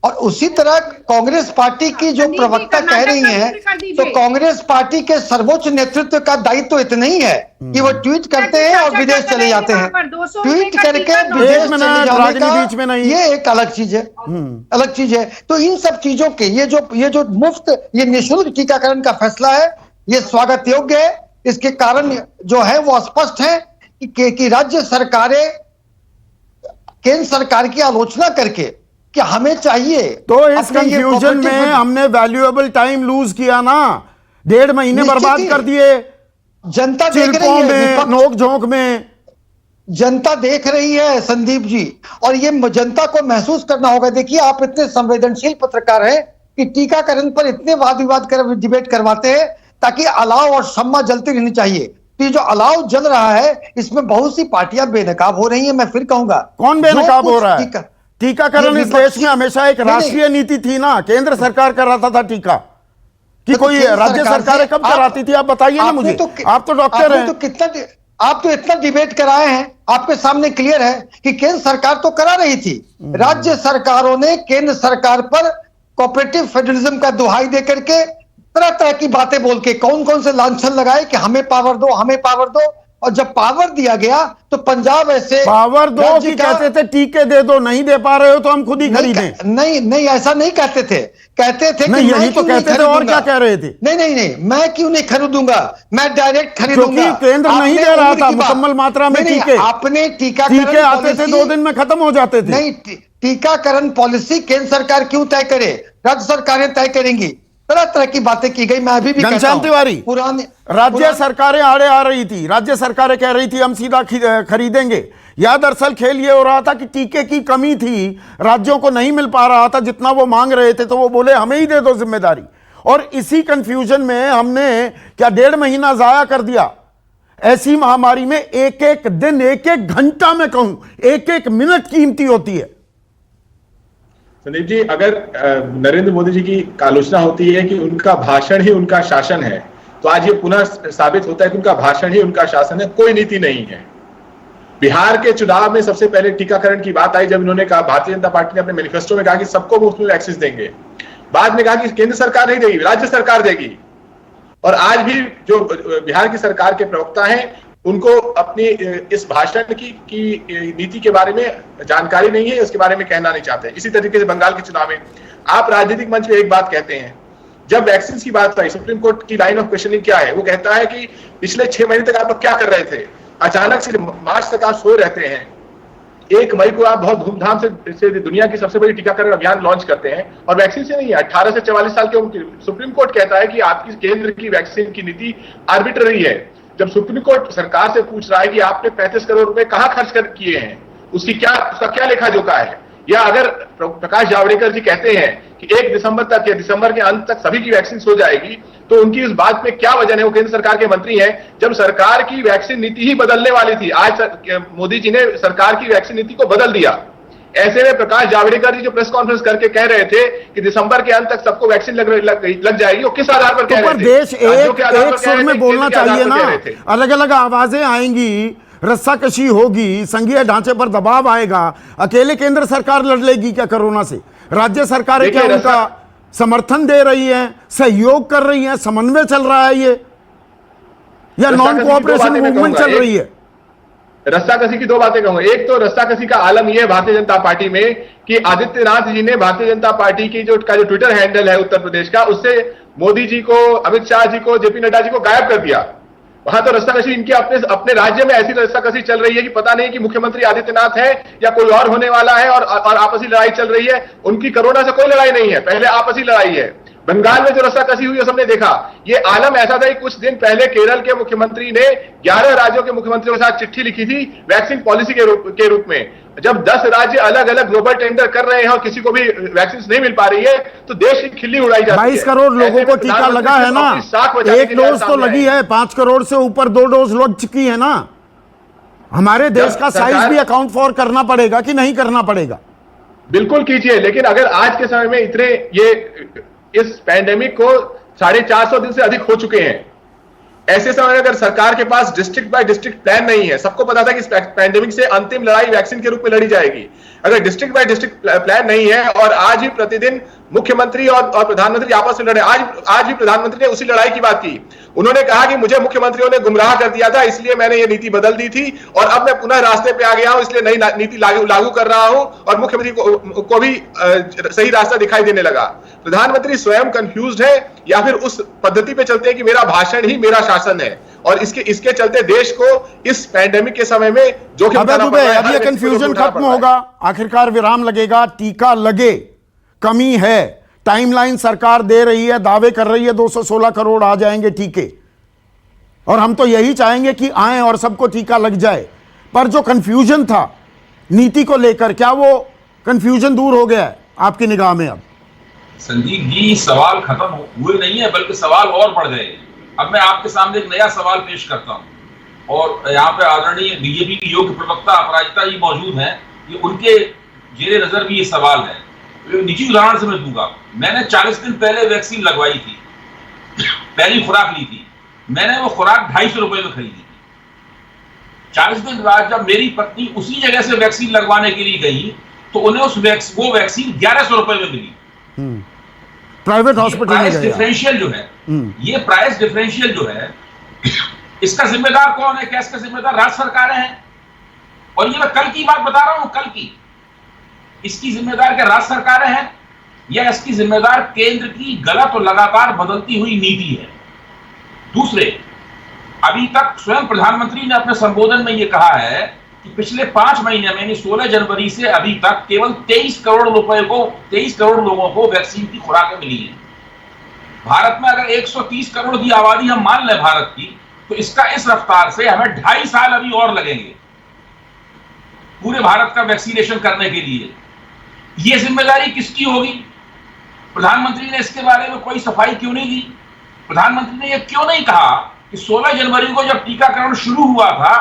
और उसी तरह कांग्रेस पार्टी की जो प्रवक्ता कह रही हैं, तो कांग्रेस पार्टी के सर्वोच्च नेतृत्व का दायित्व तो इतना ही है कि वो ट्वीट करते हैं और विदेश चले जाते हैं। ट्वीट करके विदेश चले जाने का बीच में नहीं, ये एक अलग चीज है, अलग चीज है। तो इन सब चीजों के ये जो मुफ्त, ये निःशुल्क टीकाकरण का फैसला है, ये स्वागत योग्य है। इसके कारण जो है वो स्पष्ट है कि राज्य सरकारें केंद्र सरकार की आलोचना करके कि हमें चाहिए, तो इस कंफ्यूजन में हमने वैल्यूएबल टाइम लूज किया ना, 1.5 महीने बर्बाद कर दिए। जनता देख रही है, नोक झोंक में जनता देख रही है संदीप जी, और ये जनता को महसूस करना होगा। देखिए, आप इतने संवेदनशील पत्रकार हैं कि टीकाकरण पर इतने वाद विवाद कर डिबेट करवाते हैं ताकि अलाव और शम्मा जलती रहनी चाहिए। तो ये जो अलाव जल रहा है, इसमें बहुत सी पार्टियां बेनकाब हो रही हैं। मैं फिर कहूंगा, कौन बेनकाब हो रहा है? टीकाकरण इस देश में हमेशा एक राष्ट्रीय नीति थी ना, केंद्र सरकार कराता था टीका, कि कोई राज्य सरकारें कब कराती थी? आप बताइए ना मुझे, आप तो डॉक्टर हैं। आप तो इतना डिबेट कराए हैं, आपके सामने क्लियर है कि केंद्र सरकार तो करा रही थी। राज्य सरकारों ने केंद्र सरकार पर कोऑपरेटिव फेडरलिज्म का दुहाई देकर के तरह तरह की बातें बोल के कौन कौन से लांछन लगाए कि हमें पावर दो, हमें पावर दो। और जब पावर दिया गया तो पंजाब ऐसे पावर दो कि कहते थे टीके दे दो, नहीं दे पा रहे हो तो हम खुद ही खरीदें। नहीं, ऐसा नहीं कहते थे। कहते थे नहीं, यही तो कहते थे। और क्या कह रहे थे? नहीं, मैं क्यों नहीं खरीदूंगा, मैं डायरेक्ट खरीदूंगा। क्योंकि केंद्र नहीं दे रहा था मुकम्मल मात्रा में टीके। आपने टीके आते थे 2 दिन में खत्म हो जाते थे। नहीं, टीकाकरण पॉलिसी केंद्र सरकार क्यों तय करे, राज्य सरकारें तय करेंगी। तरह तरह की बातें की गई। मैं अभी भी घनश्याम तिवारी, राज्य सरकारें आड़े आ रही थी, राज्य सरकारें कह रही थी हम सीधा खरीदेंगे। या दरअसल खेल ये हो रहा था कि टीके की कमी थी, राज्यों को नहीं मिल पा रहा था जितना वो मांग रहे थे, तो वो बोले हमें ही दे दो जिम्मेदारी। और इसी कंफ्यूजन में हमने क्या 1.5 महीना जाया कर दिया। ऐसी महामारी में एक एक दिन, एक एक घंटा में कहूं, एक एक मिनट कीमती होती है। संदीप जी, अगर नरेंद्र मोदी जी की आलोचना होती है कि उनका भाषण ही उनका शासन है, तो आज ये पुनः साबित होता है कि उनका भाषण ही उनका शासन है, कोई नीति नहीं है। बिहार के चुनाव में सबसे पहले टीकाकरण की बात आई जब इन्होंने कहा, भारतीय जनता पार्टी ने अपने मैनिफेस्टो में कहा कि सबको मुफ्त में वैक्सीन देंगे। बाद में कहा कि केंद्र सरकार नहीं देगी, राज्य सरकार देगी। और आज भी जो बिहार की सरकार के प्रवक्ता हैं, उनको अपनी इस भाषण की नीति के बारे में जानकारी नहीं है, उसके बारे में कहना नहीं चाहते। इसी तरीके से बंगाल के चुनाव में आप राजनीतिक मंच पे एक बात कहते हैं, जब वैक्सीन की बात आई, सुप्रीम कोर्ट की लाइन ऑफ क्वेश्चनिंग क्या है? वो कहता है कि पिछले 6 महीने तक आप क्या कर रहे थे, अचानक से मार्च तक आप सोए रहते हैं, 1 मई को आप बहुत धूमधाम से दुनिया की सबसे बड़ी टीकाकरण अभियान लॉन्च करते हैं और वैक्सीन से नहीं है। 18 से 44 साल के सुप्रीम कोर्ट कहता है कि आपकी केंद्र की वैक्सीन की नीति आर्बिट्ररी है। जब सुप्रीम कोर्ट सरकार से पूछ रहा है कि आपने 35 करोड़ रुपए कहां खर्च कर किए हैं, उसका क्या लेखा जोखा है? या अगर प्रकाश जावड़ेकर जी कहते हैं कि 1 दिसंबर तक या दिसंबर के अंत तक सभी की वैक्सीन हो जाएगी, तो उनकी इस बात में क्या वजह है? वो केंद्र सरकार के मंत्री हैं, जब सरकार की वैक्सीन नीति ही बदलने वाली थी। आज मोदी जी ने सरकार की वैक्सीन नीति को बदल दिया। ऐसे में प्रकाश जावड़ेकर जी जो प्रेस कॉन्फ्रेंस करके कह रहे थे कि दिसंबर के अंत तक सबको वैक्सीन लग जाएगी, वो किस आधार पर कह रहे थे? देश एक सुर में बोलना चाहिए ना, अलग अलग आवाजें आएंगी, रस्साकशी होगी, संघीय ढांचे पर दबाव आएगा। अकेले केंद्र सरकार लड़ लेगी क्या कोरोना से? राज्य सरकारें क्या उनका समर्थन दे रही है, सहयोग कर रही है, समन्वय चल रहा है ये, या नॉन कोऑपरेशन मूवमेंट चल रही है? रस्साकसी की 2 बातें कहूंगा। एक तो रस्साकसी का आलम यह है भारतीय जनता पार्टी में कि आदित्यनाथ जी ने भारतीय जनता पार्टी की जो ट्विटर हैंडल है उत्तर प्रदेश का, उससे मोदी जी को, अमित शाह जी को, जेपी नड्डा जी को गायब कर दिया। वहां तो रस्साकशी इनके अपने राज्य में ऐसी रस्साकशी चल रही है कि पता नहीं कि मुख्यमंत्री आदित्यनाथ है या कोई और होने वाला है, और आपसी लड़ाई चल रही है। उनकी कोरोना से कोई लड़ाई नहीं है, पहले आपसी लड़ाई है। बंगाल में जो रस्साकशी हुई सबने देखा। ये आलम ऐसा था कि कुछ दिन पहले केरल के मुख्यमंत्री ने 11 राज्यों के मुख्यमंत्रियों के साथ चिट्ठी लिखी थी वैक्सीन पॉलिसी के रूप में। जब 10 राज्य अलग अलग ग्लोबल टेंडर कर रहे हैं और किसी को भी वैक्सीन नहीं मिल पा रही है, तो देश की खिल्ली उड़ाई जाती है। 22 करोड़ लोगों को टीका लगा है ना, एक डोज तो लगी है, 5 करोड़ से ऊपर 2 डोज लग चुकी है ना। हमारे देश का साइज भी अकाउंट फॉर करना पड़ेगा कि नहीं करना पड़ेगा? बिल्कुल कीजिए, लेकिन अगर आज के समय में इतने इस पैंडेमिक को 450 दिन से अधिक हो चुके हैं, ऐसे समय में अगर सरकार के पास डिस्ट्रिक्ट बाय डिस्ट्रिक्ट प्लान नहीं है, सबको पता था कि इस पैंडेमिक से अंतिम लड़ाई वैक्सीन के रूप में लड़ी जाएगी, अगर डिस्ट्रिक्ट बाय डिस्ट्रिक्ट प्लान नहीं है और आज भी प्रतिदिन मुख्यमंत्री और प्रधानमंत्री आपस में लड़े, आज भी प्रधानमंत्री ने उसी लड़ाई की बात की। उन्होंने कहा कि मुझे मुख्यमंत्रियों ने गुमराह कर दिया था, इसलिए मैंने ये नीति बदल दी थी और अब मैं पुनः रास्ते पे आ गया हूं, इसलिए नई नीति लागू कर रहा हूं और मुख्यमंत्री को भी सही रास्ता दिखाई देने लगा। प्रधानमंत्री स्वयं कंफ्यूज्ड है या फिर उस पद्धति पे चलते हैं कि मेरा भाषण ही मेरा शासन है, और इसके चलते देश को इस पैंडेमिक के समय में जोखिम उठाना पड़ रहा है। अब ये कंफ्यूजन खत्म होगा, आखिरकार विराम लगेगा, टीका लगे, कमी है, टाइमलाइन सरकार दे रही है, दावे कर रही है 216 करोड़ आ जाएंगे टीके, और हम तो यही चाहेंगे कि आए और सबको टीका लग जाए। पर जो कंफ्यूजन था नीति को लेकर, क्या वो कंफ्यूजन दूर हो गया है आपकी निगाह में? अब संदीप जी, सवाल खत्म हुए नहीं है, बल्कि सवाल और बढ़ गए। अब मैं आपके सामने एक नया सवाल पेश करता हूं, और यहाँ पे आदरणीय बीजेपी की योग्य प्रवक्ता अपराजिता जी मौजूद हैं, ये उनके जेरे नजर भी ये सवाल है। निजी उदाहरण से मैं दूंगा, मैंने 40 दिन पहले वैक्सीन लगवाई थी, पहली खुराक ली थी, मैंने वो खुराक 250 रुपए में खरीदी थी। 40 दिन बाद जब मेरी पत्नी उसी जगह से वैक्सीन लगवाने के लिए गई, तो उन्हें वो वैक्सीन 1100 रुपए में मिली। प्राइवेट हॉस्पिटल में प्राइस डिफरेंशियल जो है, ये प्राइस डिफरेंशियल जो है, इसका जिम्मेदार कौन है? क्या इसका जिम्मेदार राज्य सरकारें हैं? और ये मैं कल की बात बता रहा हूं, कल की। इसकी जिम्मेदार क्या राज्य सरकारें हैं, या इसकी जिम्मेदार केंद्र की गलत और लगातार बदलती हुई नीति है? दूसरे, अभी तक स्वयं प्रधानमंत्री ने अपने संबोधन में यह कहा है कि पिछले 5 महीने में, 16 जनवरी से अभी तक केवल 23 करोड़ लोगों को वैक्सीन की खुराकें मिली है। भारत में अगर 130 करोड़ की आबादी हम मान लें भारत की, तो इसका इस रफ्तार से हमें 2.5 साल अभी और लगेंगे पूरे भारत का वैक्सीनेशन करने के लिए। यह जिम्मेदारी किसकी होगी? प्रधानमंत्री ने इसके बारे में कोई सफाई क्यों नहीं दी? प्रधानमंत्री ने यह क्यों नहीं कहा कि 16 जनवरी को जब टीकाकरण शुरू हुआ था,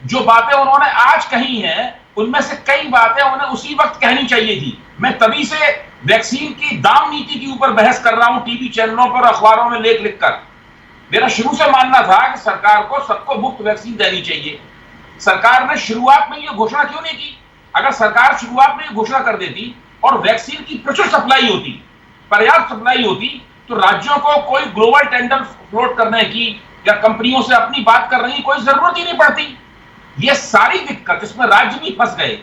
जो बातें उन्होंने आज कही हैं, उनमें से कई बातें उन्हें उसी वक्त कहनी चाहिए थी। मैं तभी से वैक्सीन की दाम नीति के ऊपर बहस कर रहा हूं, टीवी चैनलों पर, अखबारों में लेख लिखकर। मेरा शुरू से मानना था कि सरकार को सबको मुफ्त वैक्सीन देनी चाहिए। सरकार ने शुरुआत में यह घोषणा क्यों नहीं की? अगर सरकार शुरुआत में यह घोषणा कर देती और वैक्सीन की प्रचुर सप्लाई होती, पर्याप्त सप्लाई होती, तो राज्यों को कोई ग्लोबल टेंडर फ्लोट करने की या कंपनियों से अपनी बात करने की कोई जरूरत ही नहीं पड़ती। ये सारी दिक्कत, इसमें राज्य भी फंस गए,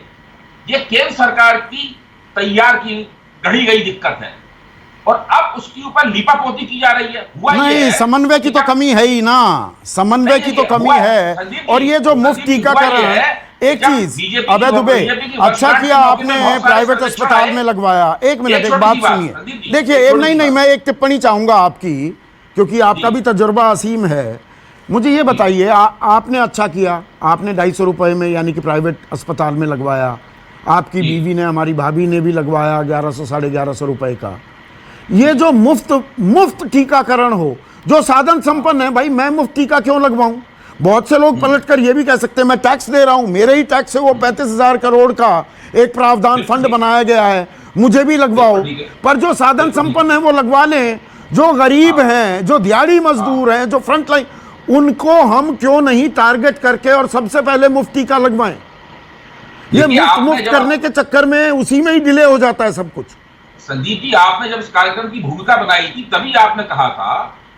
ये केंद्र सरकार की तैयार की गढ़ी गई दिक्कत है, और अब उसके ऊपर लीपापोती की जा रही है। नहीं, समन्वय की तो कमी है ही ना, समन्वय की तो कमी है। और ये जो मुफ्त टीकाकरण है, एक चीज, अबे दुबे, अच्छा किया आपने प्राइवेट अस्पताल में लगवाया। एक मिनट, एक बात सुनिए, देखिए, नहीं, मैं एक टिप्पणी चाहूंगा आपकी, क्योंकि आपका भी तजुर्बा असीम है। मुझे ये बताइए, आपने अच्छा किया, आपने 250 रुपए में, यानी कि प्राइवेट अस्पताल में लगवाया। आपकी बीवी ने, हमारी भाभी ने भी लगवाया 1100 साढ़े 1100 रुपए का। ये जो मुफ्त टीकाकरण हो, जो साधन संपन्न है, भाई मैं मुफ्त टीका क्यों लगवाऊं? बहुत से लोग पलटकर ये भी कह सकते हैं मैं टैक्स दे रहा हूं, मेरे ही टैक्स से वो 35,000 करोड़ का एक प्रावधान फंड बनाया गया है, मुझे भी लगवाओ। पर जो साधन संपन्न है वो लगवा लें, जो गरीब हैं, जो दिहाड़ी मजदूर हैं, जो फ्रंट लाइन, उनको हम क्यों नहीं टारगेट करके और सबसे पहले मुफ्त टीका लगवाएं? ये मुफ्त करने के चक्कर में उसी में ही डिले हो जाता है सब कुछ। संदीप जी, आपने जब इस कार्यक्रम की भूमिका बनाई थी, तभी आपने कहा था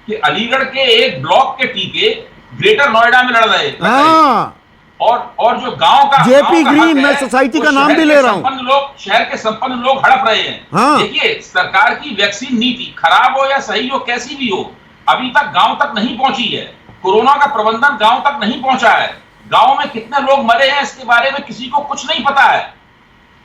कि अलीगढ़ के एक ब्लॉक के टीके ग्रेटर नोएडा में लड़ रहे थे, और जो गांव का जेपी ग्रीन, मैं सोसाइटी का नाम भी ले रहा हूं, शहर के संपन्न लोग हड़प रहे हैं। देखिए, सरकार की वैक्सीन नीति खराब हो या सही हो, कैसी भी हो, अभी तक गांव तक नहीं पहुंची है। कोरोना का प्रबंधन गांव तक नहीं पहुंचा है। गांव में कितने लोग मरे हैं, इसके बारे में किसी को कुछ नहीं पता है।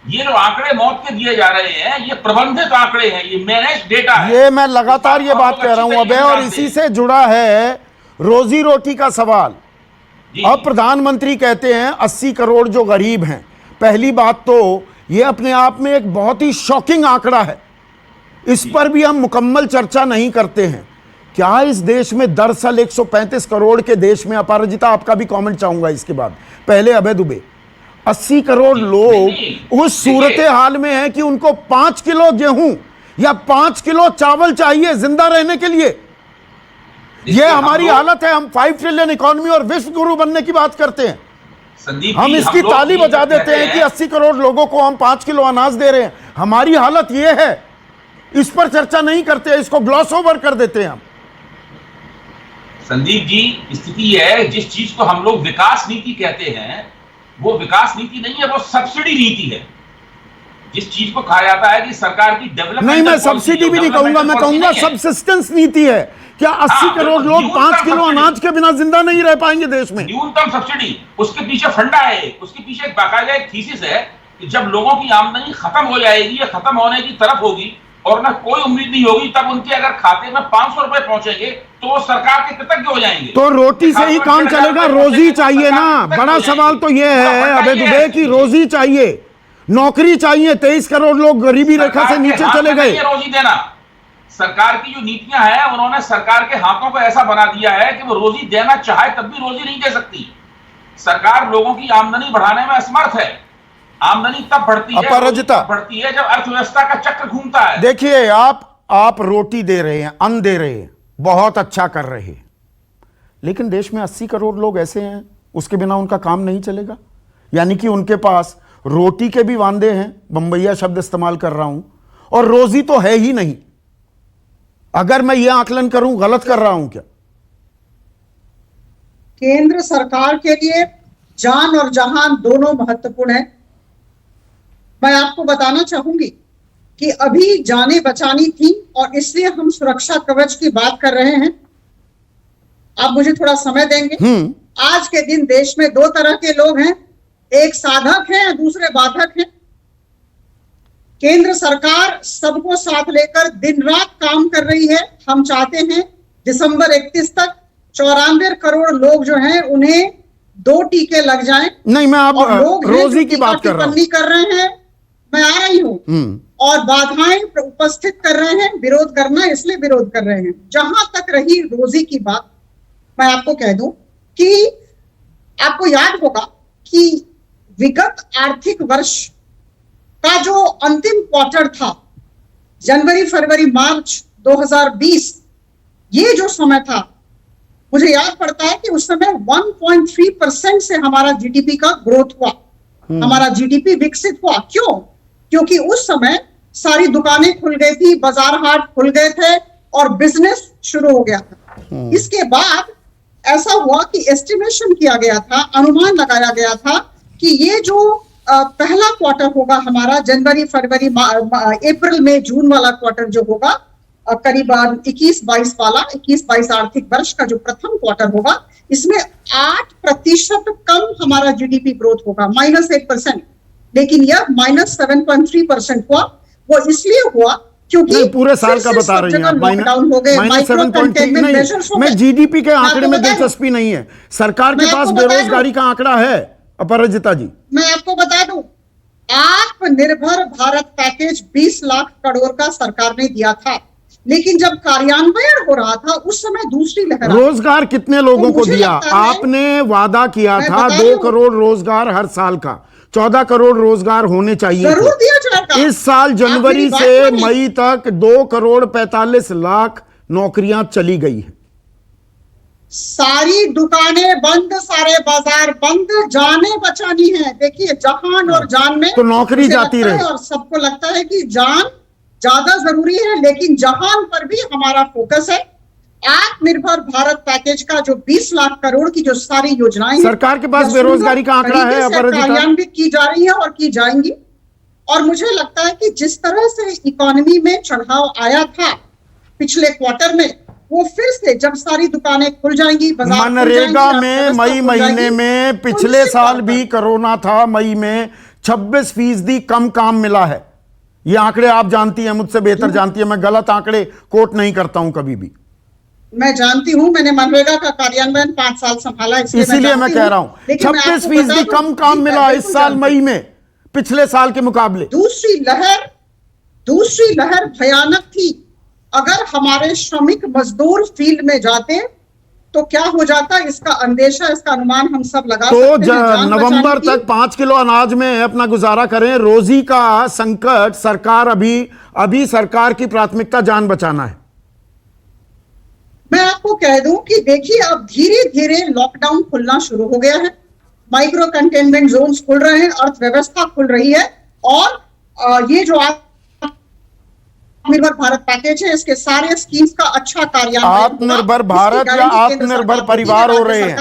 ये जो आंकड़े मौत के दिए जा रहे हैं, ये प्रबंधित आंकड़े हैं, ये मैनेज डेटा है। ये मैं लगातार ये बात कह रहा हूं अबे, और इसी से जुड़ा है रोजी रोटी का सवाल। अब प्रधानमंत्री कहते हैं 80 करोड़ जो गरीब हैं, पहली बात तो ये अपने आप में एक बहुत ही शॉकिंग आंकड़ा है, इस पर भी हम मुकम्मल चर्चा नहीं करते हैं। क्या इस देश में दरअसल 135 करोड़ के देश में, अपराजिता आपका भी कमेंट चाहूंगा इसके बाद, पहले अभय दुबे, 80 करोड़ लोग उस सूरत हाल में हैं कि उनको 5 किलो गेहूं या 5 किलो चावल चाहिए जिंदा रहने के लिए। यह हमारी हालत है। हम 5 ट्रिलियन इकोनॉमी और विश्व गुरु बनने की बात करते हैं, हम इसकी ताली बजा देते हैं कि 80 करोड़ लोगों को हम 5 किलो अनाज दे रहे हैं। हमारी हालत यह है, इस पर चर्चा नहीं करते, इसको ग्लॉस ओवर कर देते हैं हम। संदीप जी, स्थिति है, जिस चीज को हम लोग विकास नीति कहते हैं वो विकास नीति नहीं है, वो सब्सिडी नीति है। जिस चीज को कहा जाता है कि सरकार की डेवलपमेंट, नहीं, मैं सब्सिडी भी नहीं कहूंगा, मैं कहूंगा सबसिस्टेंस नीति है। क्या 80 करोड़ लोग 5 किलो अनाज के बिना जिंदा नहीं रह पाएंगे देश में? न्यूनतम सब्सिडी, उसके पीछे फंडा है, उसके पीछे एक बाकायदा एक थीसिस है कि जब लोगों की आमदनी खत्म हो जाएगी या खत्म होने की तरफ होगी और ना कोई उम्मीद नहीं होगी, तब उनके अगर खाते में 500 रुपए पहुंचेंगे तो वो सरकार के कृतज्ञ हो जाएंगे। तो रोटी से ही काम चलेगा, रोजी चाहिए ना। बड़ा सवाल तो ये है अभय दुबे की रोजी चाहिए, नौकरी चाहिए। 23 करोड़ लोग गरीबी रेखा से नीचे चले गए। रोजी देना, सरकार की जो नीतियां हैं उन्होंने सरकार के हाथों को ऐसा बना दिया है कि वो रोजी देना चाहे तब भी रोजी नहीं दे सकती। सरकार लोगों की आमदनी बढ़ाने में असमर्थ है। आमदनी तब बढ़ती है, बढ़ती है जब अर्थव्यवस्था का चक्र घूमता है। देखिए, आप रोटी दे रहे हैं, अन्न दे रहे हैं, बहुत अच्छा कर रहे हैं, लेकिन देश में 80 करोड़ लोग ऐसे हैं उसके बिना उनका काम नहीं चलेगा। यानी कि उनके पास रोटी के भी वांदे हैं, बंबईया शब्द इस्तेमाल कर रहा हूं, और रोजी तो है ही नहीं। अगर मैं यह आकलन करूं, गलत कर रहा हूं क्या? केंद्र सरकार के लिए जान और जहान दोनों महत्वपूर्ण है। मैं आपको बताना चाहूंगी कि अभी जानें बचानी थी और इसलिए हम सुरक्षा कवच की बात कर रहे हैं। आप मुझे थोड़ा समय देंगे? आज के दिन देश में 2 तरह के लोग हैं, एक साधक है, दूसरे बाधक हैं। केंद्र सरकार सबको साथ लेकर दिन रात काम कर रही है। हम चाहते हैं दिसंबर 31 तक 94 करोड़ लोग जो हैं उन्हें 2 टीके लग जाएं। नहीं, मैं अब रोजी की बात कर रहा हूं। कर रहे हैं, मैं आ रही हूं, और बाधाएं उपस्थित कर रहे हैं। विरोध करना इसलिए विरोध कर रहे हैं। जहां तक रही रोजी की बात, मैं आपको कह दूं कि आपको याद होगा कि विगत आर्थिक वर्ष का जो अंतिम क्वार्टर था, जनवरी, फरवरी, मार्च 2020, ये जो समय था, मुझे याद पड़ता है कि उस समय 1.3% से हमारा जीडीपी का ग्रोथ हुआ, हमारा जीडीपी विकसित हुआ। क्यों? क्योंकि उस समय सारी दुकानें खुल गई थी, बाजार हाट खुल गए थे और बिजनेस शुरू हो गया था। इसके बाद ऐसा हुआ कि एस्टिमेशन किया गया था, अनुमान लगाया गया था कि ये जो पहला क्वार्टर होगा हमारा, जनवरी, फरवरी, अप्रैल, मई, जून वाला क्वार्टर जो होगा, करीबन 21-22 वाला, 21-22 आर्थिक वर्ष का जो प्रथम क्वार्टर होगा, इसमें 8% कम हमारा जीडीपी ग्रोथ होगा, -1%। लेकिन यह -7.3% हुआ। वो इसलिए हुआ क्योंकि पूरे साल का बता रही हैं, लॉकडाउन हो गए, माइक्रो कंटेनमेंट मेजर्स हो गए। मैं जीडीपी के आंकड़े में दिलचस्पी नहीं है, सरकार के पास बेरोजगारी का आंकड़ा है। अपराजिता जी, मैं आपको बता दूं, आत्मनिर्भर भारत पैकेज 20 लाख करोड़ का सरकार ने दिया था, लेकिन जब कार्यान्वयन हो रहा था उस समय दूसरी लहर। रोजगार कितने लोगों को दिया? आपने वादा किया था 2 करोड़ रोजगार हर साल का, 14 करोड़ रोजगार होने चाहिए। जरूर दिया जाएगा। इस साल जनवरी से मई तक 2 करोड़ 45 लाख नौकरियां चली गई है। सारी दुकानें बंद, सारे बाजार बंद, जानें बचानी है। देखिए, जहान और जान में तो नौकरी जाती रहे, और सबको लगता है कि जान ज्यादा जरूरी है, लेकिन जहान पर भी हमारा फोकस है। आत्मनिर्भर भारत पैकेज का जो 20 लाख करोड़ की जो सारी योजनाएं, सरकार के पास बेरोजगारी का आंकड़ा है, कार्यान्वित की जा रही है और की जाएंगी। और मुझे लगता है कि जिस तरह से इकोनॉमी में चढ़ाव आया था पिछले क्वार्टर में, वो फिर से जब सारी दुकानें खुल जाएंगी, बाजार मनरेगा में मई महीने में, पिछले साल भी कोरोना था, मई में 26% कम काम मिला है। ये आंकड़े आप जानती हैं, मुझसे बेहतर जानती है, मैं गलत आंकड़े कोट नहीं करता हूं कभी भी। मैं जानती हूं, मैंने मनरेगा का कार्यान्वयन 5 साल संभाला, इसीलिए मैं कह रहा हूं 26% कम काम मिला इस साल मई में। पिछले साल के मुकाबले। दूसरी लहर भयानक थी। अगर हमारे श्रमिक मजदूर फील्ड में जाते तो क्या हो जाता, इसका अंदेशा, इसका अनुमान हम सब लगा सकते हैं। नवंबर तक 5 किलो अनाज में अपना गुजारा करें। रोजी का संकट, सरकार अभी सरकार की प्राथमिकता जान बचाना है। मैं आपको कह दूं कि देखिए, अब धीरे धीरे लॉकडाउन खुलना शुरू हो गया है, माइक्रो कंटेनमेंट जोन्स खुल रहे हैं, अर्थव्यवस्था खुल रही है, और ये जो आत्मनिर्भर भारत पैकेज है, इसके सारे स्कीम्स का अच्छा कार्यान्वयन। आत्मनिर्भर भारत या आत्मनिर्भर परिवार हो रहे हैं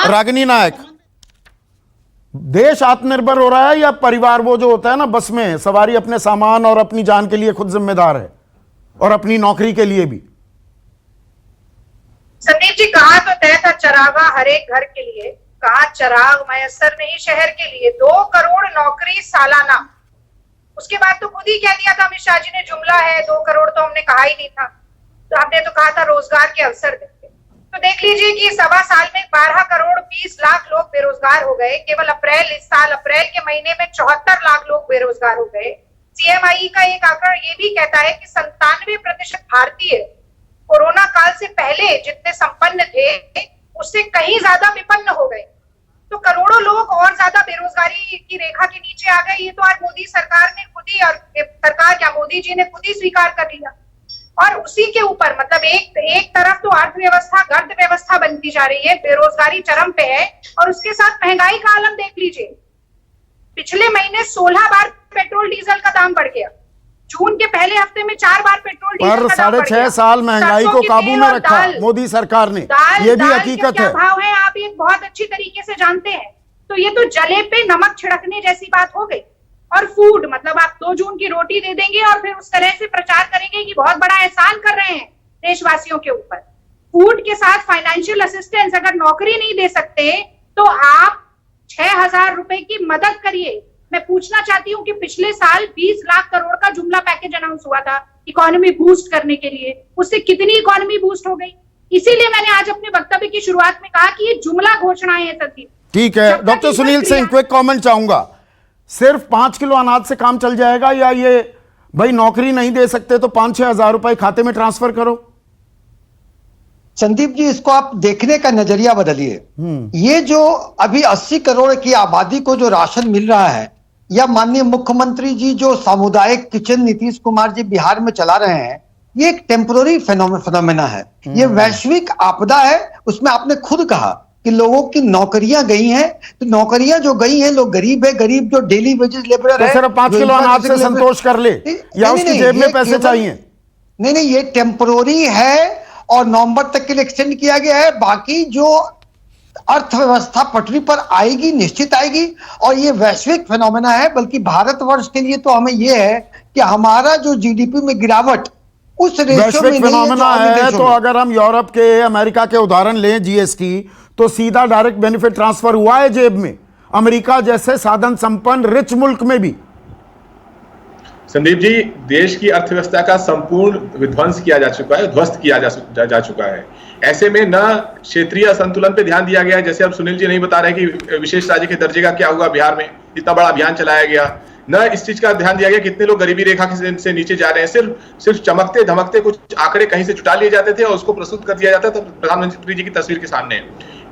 रागिनी नायक? देश आत्मनिर्भर हो रहा है या परिवार, वो जो होता है ना बस में सवारी, अपने सामान और अपनी जान के लिए खुद जिम्मेदार है और अपनी नौकरी के लिए भी? संदीप जी, कहा तो तय था चरागा हर एक घर के लिए, कहा चराग मयसर नहीं शहर के लिए, 2 करोड़ नौकरी सालाना। उसके बाद तो खुद ही कह दिया था अमित शाह जी ने, जुमला है, 2 करोड़ तो हमने कहा ही नहीं था, तो हमने तो कहा था रोजगार के अवसर देंगे। तो देख लीजिए कि 1.25 साल में 12 करोड़ 20 लाख लोग बेरोजगार हो गए। केवल इस साल अप्रैल के महीने में 74 लाख लोग बेरोजगार हो गए। CMI का एक आंकड़ा ये भी कहता है कि 97% भारतीय कोरोना काल से पहले जितने संपन्न थे उससे कहीं ज्यादा विपन्न हो गए। तो करोड़ों लोग और ज्यादा बेरोजगारी की रेखा के नीचे आ गए। ये तो आज मोदी सरकार ने खुद ही, और सरकार क्या, मोदी जी ने खुद ही स्वीकार कर लिया। और उसी के ऊपर मतलब एक तरफ तो अर्थव्यवस्था गर्द व्यवस्था बनती जा रही है, बेरोजगारी चरम पे है, और उसके साथ महंगाई का आलम देख लीजिए। पिछले महीने 16 बार पेट्रोल डीजल का दाम बढ़ गया। जून के पहले हफ्ते में 4 बार पेट्रोल डीजल का दाम बढ़ गया। 6.5 साल महंगाई को काबू में रखा मोदी सरकार ने, ये भी हकीकत है। भाव है आप एक बहुत अच्छी तरीके से जानते हैं। तो ये तो जले पे नमक छिड़कने जैसी बात हो गई। और फूड, मतलब आप 2 जून की रोटी दे देंगे और फिर उस तरह से प्रचार करेंगे कि बहुत बड़ा एहसान कर रहे हैं देशवासियों के ऊपर। फूड के साथ फाइनेंशियल असिस्टेंस, अगर नौकरी नहीं दे सकते तो आप 6,000 रुपए की मदद करिए। मैं पूछना चाहती हूँ कि पिछले साल 20 लाख करोड़ का जुमला पैकेज अनाउंस हुआ था इकोनॉमी बूस्ट करने के लिए, उससे कितनी इकोनॉमी बूस्ट हो गई? इसीलिए मैंने आज अपने वक्तव्य की शुरुआत में कहा कि ये जुमला घोषणाएं हैं सभी। ठीक है, doctor Sunil Singh, quick comment चाहूंगा। सिर्फ 5 किलो अनाज से काम चल जाएगा, या ये भाई नौकरी नहीं दे सकते तो 5-6 हजार रुपए खाते में ट्रांसफर करो? संदीप जी, इसको आप देखने का नजरिया बदलिए। ये जो अभी 80 करोड़ की आबादी को जो राशन मिल रहा है, या माननीय मुख्यमंत्री जी जो सामुदायिक किचन नीतीश कुमार जी बिहार में चला रहे हैं, ये एक टेम्पोररी फिनोमेना है। ये वैश्विक आपदा है। उसमें आपने खुद कहा कि लोगों की नौकरियां गई हैं, तो नौकरियां जो गई हैं, लोग गरीब है, गरीब जो डेली वेजेस लेबर है, सिर्फ 5 किलो अनाज से संतोष कर ले या उसकी जेब में पैसे चाहिए? नहीं, ये टेम्पोररी है और नवंबर तक के लिए एक्सटेंड किया गया है। बाकी जो अर्थव्यवस्था पटरी पर आएगी, निश्चित आएगी, और ये वैश्विक फिनोमेना है। बल्कि भारतवर्ष के लिए तो हमें ये है कि हमारा जो जीडीपी में गिरावट उस रेशियो में फिनोमेना है। तो अगर हम यूरोप के, अमेरिका के उदाहरण लें, जीएसटी, तो सीधा डायरेक्ट बेनिफिट ट्रांसफर हुआ है जेब में, अमेरिका जैसे साधन संपन्न रिच मुल्क में भी। संदीप जी, देश की अर्थव्यवस्था का संपूर्ण विध्वंस किया जा चुका है, ध्वस्त किया जा चुका है। ऐसे में न क्षेत्रीय संतुलन पे ध्यान दिया गया है। जैसे अब सुनील जी नहीं बता रहे कि विशेष राज्य के दर्जे का क्या हुआ बिहार में, इतना बड़ा अभियान चलाया गया। न इस चीज का ध्यान दिया गया कितने लोग गरीबी रेखा से नीचे जा रहे हैं। सिर्फ चमकते धमकते कुछ आंकड़े कहीं से जुटा लिए जाते थे और उसको प्रस्तुत कर दिया जाता था प्रधानमंत्री जी की तस्वीर के सामने।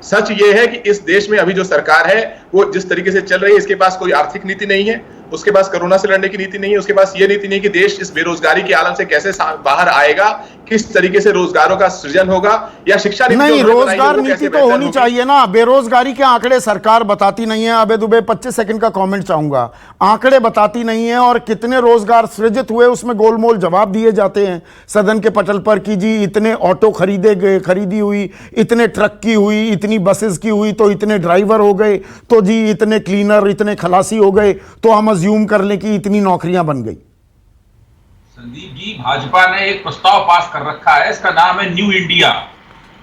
सच ये है कि इस देश में अभी जो सरकार है वो जिस तरीके से चल रही है, इसके पास कोई आर्थिक नीति नहीं है, उसके पास कोरोना से लड़ने की नीति नहीं है, उसके पास ये नीति नहीं कि देश इस बेरोजगारी के आलम से कैसे बाहर आएगा, किस तरीके से रोजगारों का सृजन होगा, या शिक्षा नीति नहीं, रोजगार नीति तो होनी चाहिए ना। बेरोजगारी के आंकड़े सरकार बताती नहीं है। अबे दुबे 25 सेकंड का कमेंट चाहूंगा। आंकड़े बताती नहीं है और कितने रोजगार सृजित हुए उसमें गोलमोल जवाब दिए जाते हैं सदन के पटल पर कि जी इतने ऑटो खरीदी हुई, इतने ट्रक की हुई, इतनी बसेस की हुई, तो इतने ड्राइवर हो गए, तो जी इतने क्लीनर, इतने खलासी हो गए, तो हम अज्यूम कर लें कि इतनी नौकरियां बन गई। संदीप जी, भाजपा ने एक प्रस्ताव पास कर रखा है, इसका नाम है न्यू इंडिया।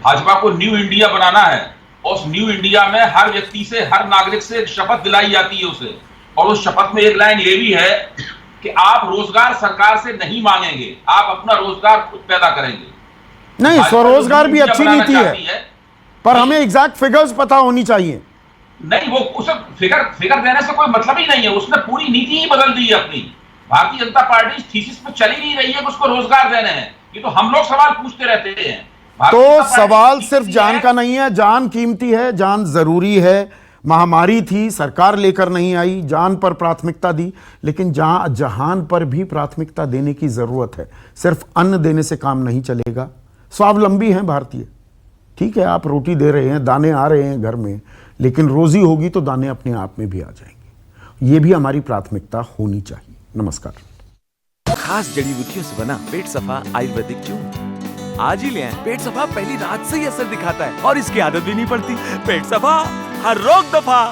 भाजपा को न्यू इंडिया बनाना है और उस न्यू इंडिया में हर व्यक्ति से, हर नागरिक से एक शपथ दिलाई जाती है उसे, और उस शपथ में एक लाइन ये भी है कि आप रोजगार सरकार से नहीं मांगेंगे, आप अपना रोजगार खुद पैदा करेंगे। नहीं, स्वरोजगार भी अच्छी नीति है, पर हमें एग्जैक्ट फिगर्स पता होनी चाहिए। नहीं, वो उसे फिगर देने से कोई मतलब ही नहीं है। उसने पूरी नीति ही बदल दी है अपनी। भारतीय जनता पार्टी इस थीसिस पे चली नहीं रही है कि उसको रोजगार देने हैं। ये तो हम लोग सवाल पूछते रहते हैं। तो सवाल सिर्फ जान का नहीं है, जान कीमती है, जान जरूरी है। महामारी थी, सरकार लेकर नहीं आई, जान पर प्राथमिकता दी, लेकिन जहान पर भी प्राथमिकता देने की जरूरत है। सिर्फ अन्न देने से काम नहीं चलेगा। स्वावलंबी हैं भारतीय, ठीक है, आप रोटी दे रहे हैं, दाने आ रहे हैं घर में, लेकिन रोजी होगी तो दाने अपने आप में भी आ जाएंगे। ये भी हमारी प्राथमिकता होनी चाहिए। नमस्कार। खास जड़ी बूटियों से बना पेट सफा आयुर्वेदिक चूर्ण आज ही ले आएं। पेट सफा पहली रात से ही असर दिखाता है और इसकी आदत भी नहीं पड़ती। पेट सफा, हर रोग दफा।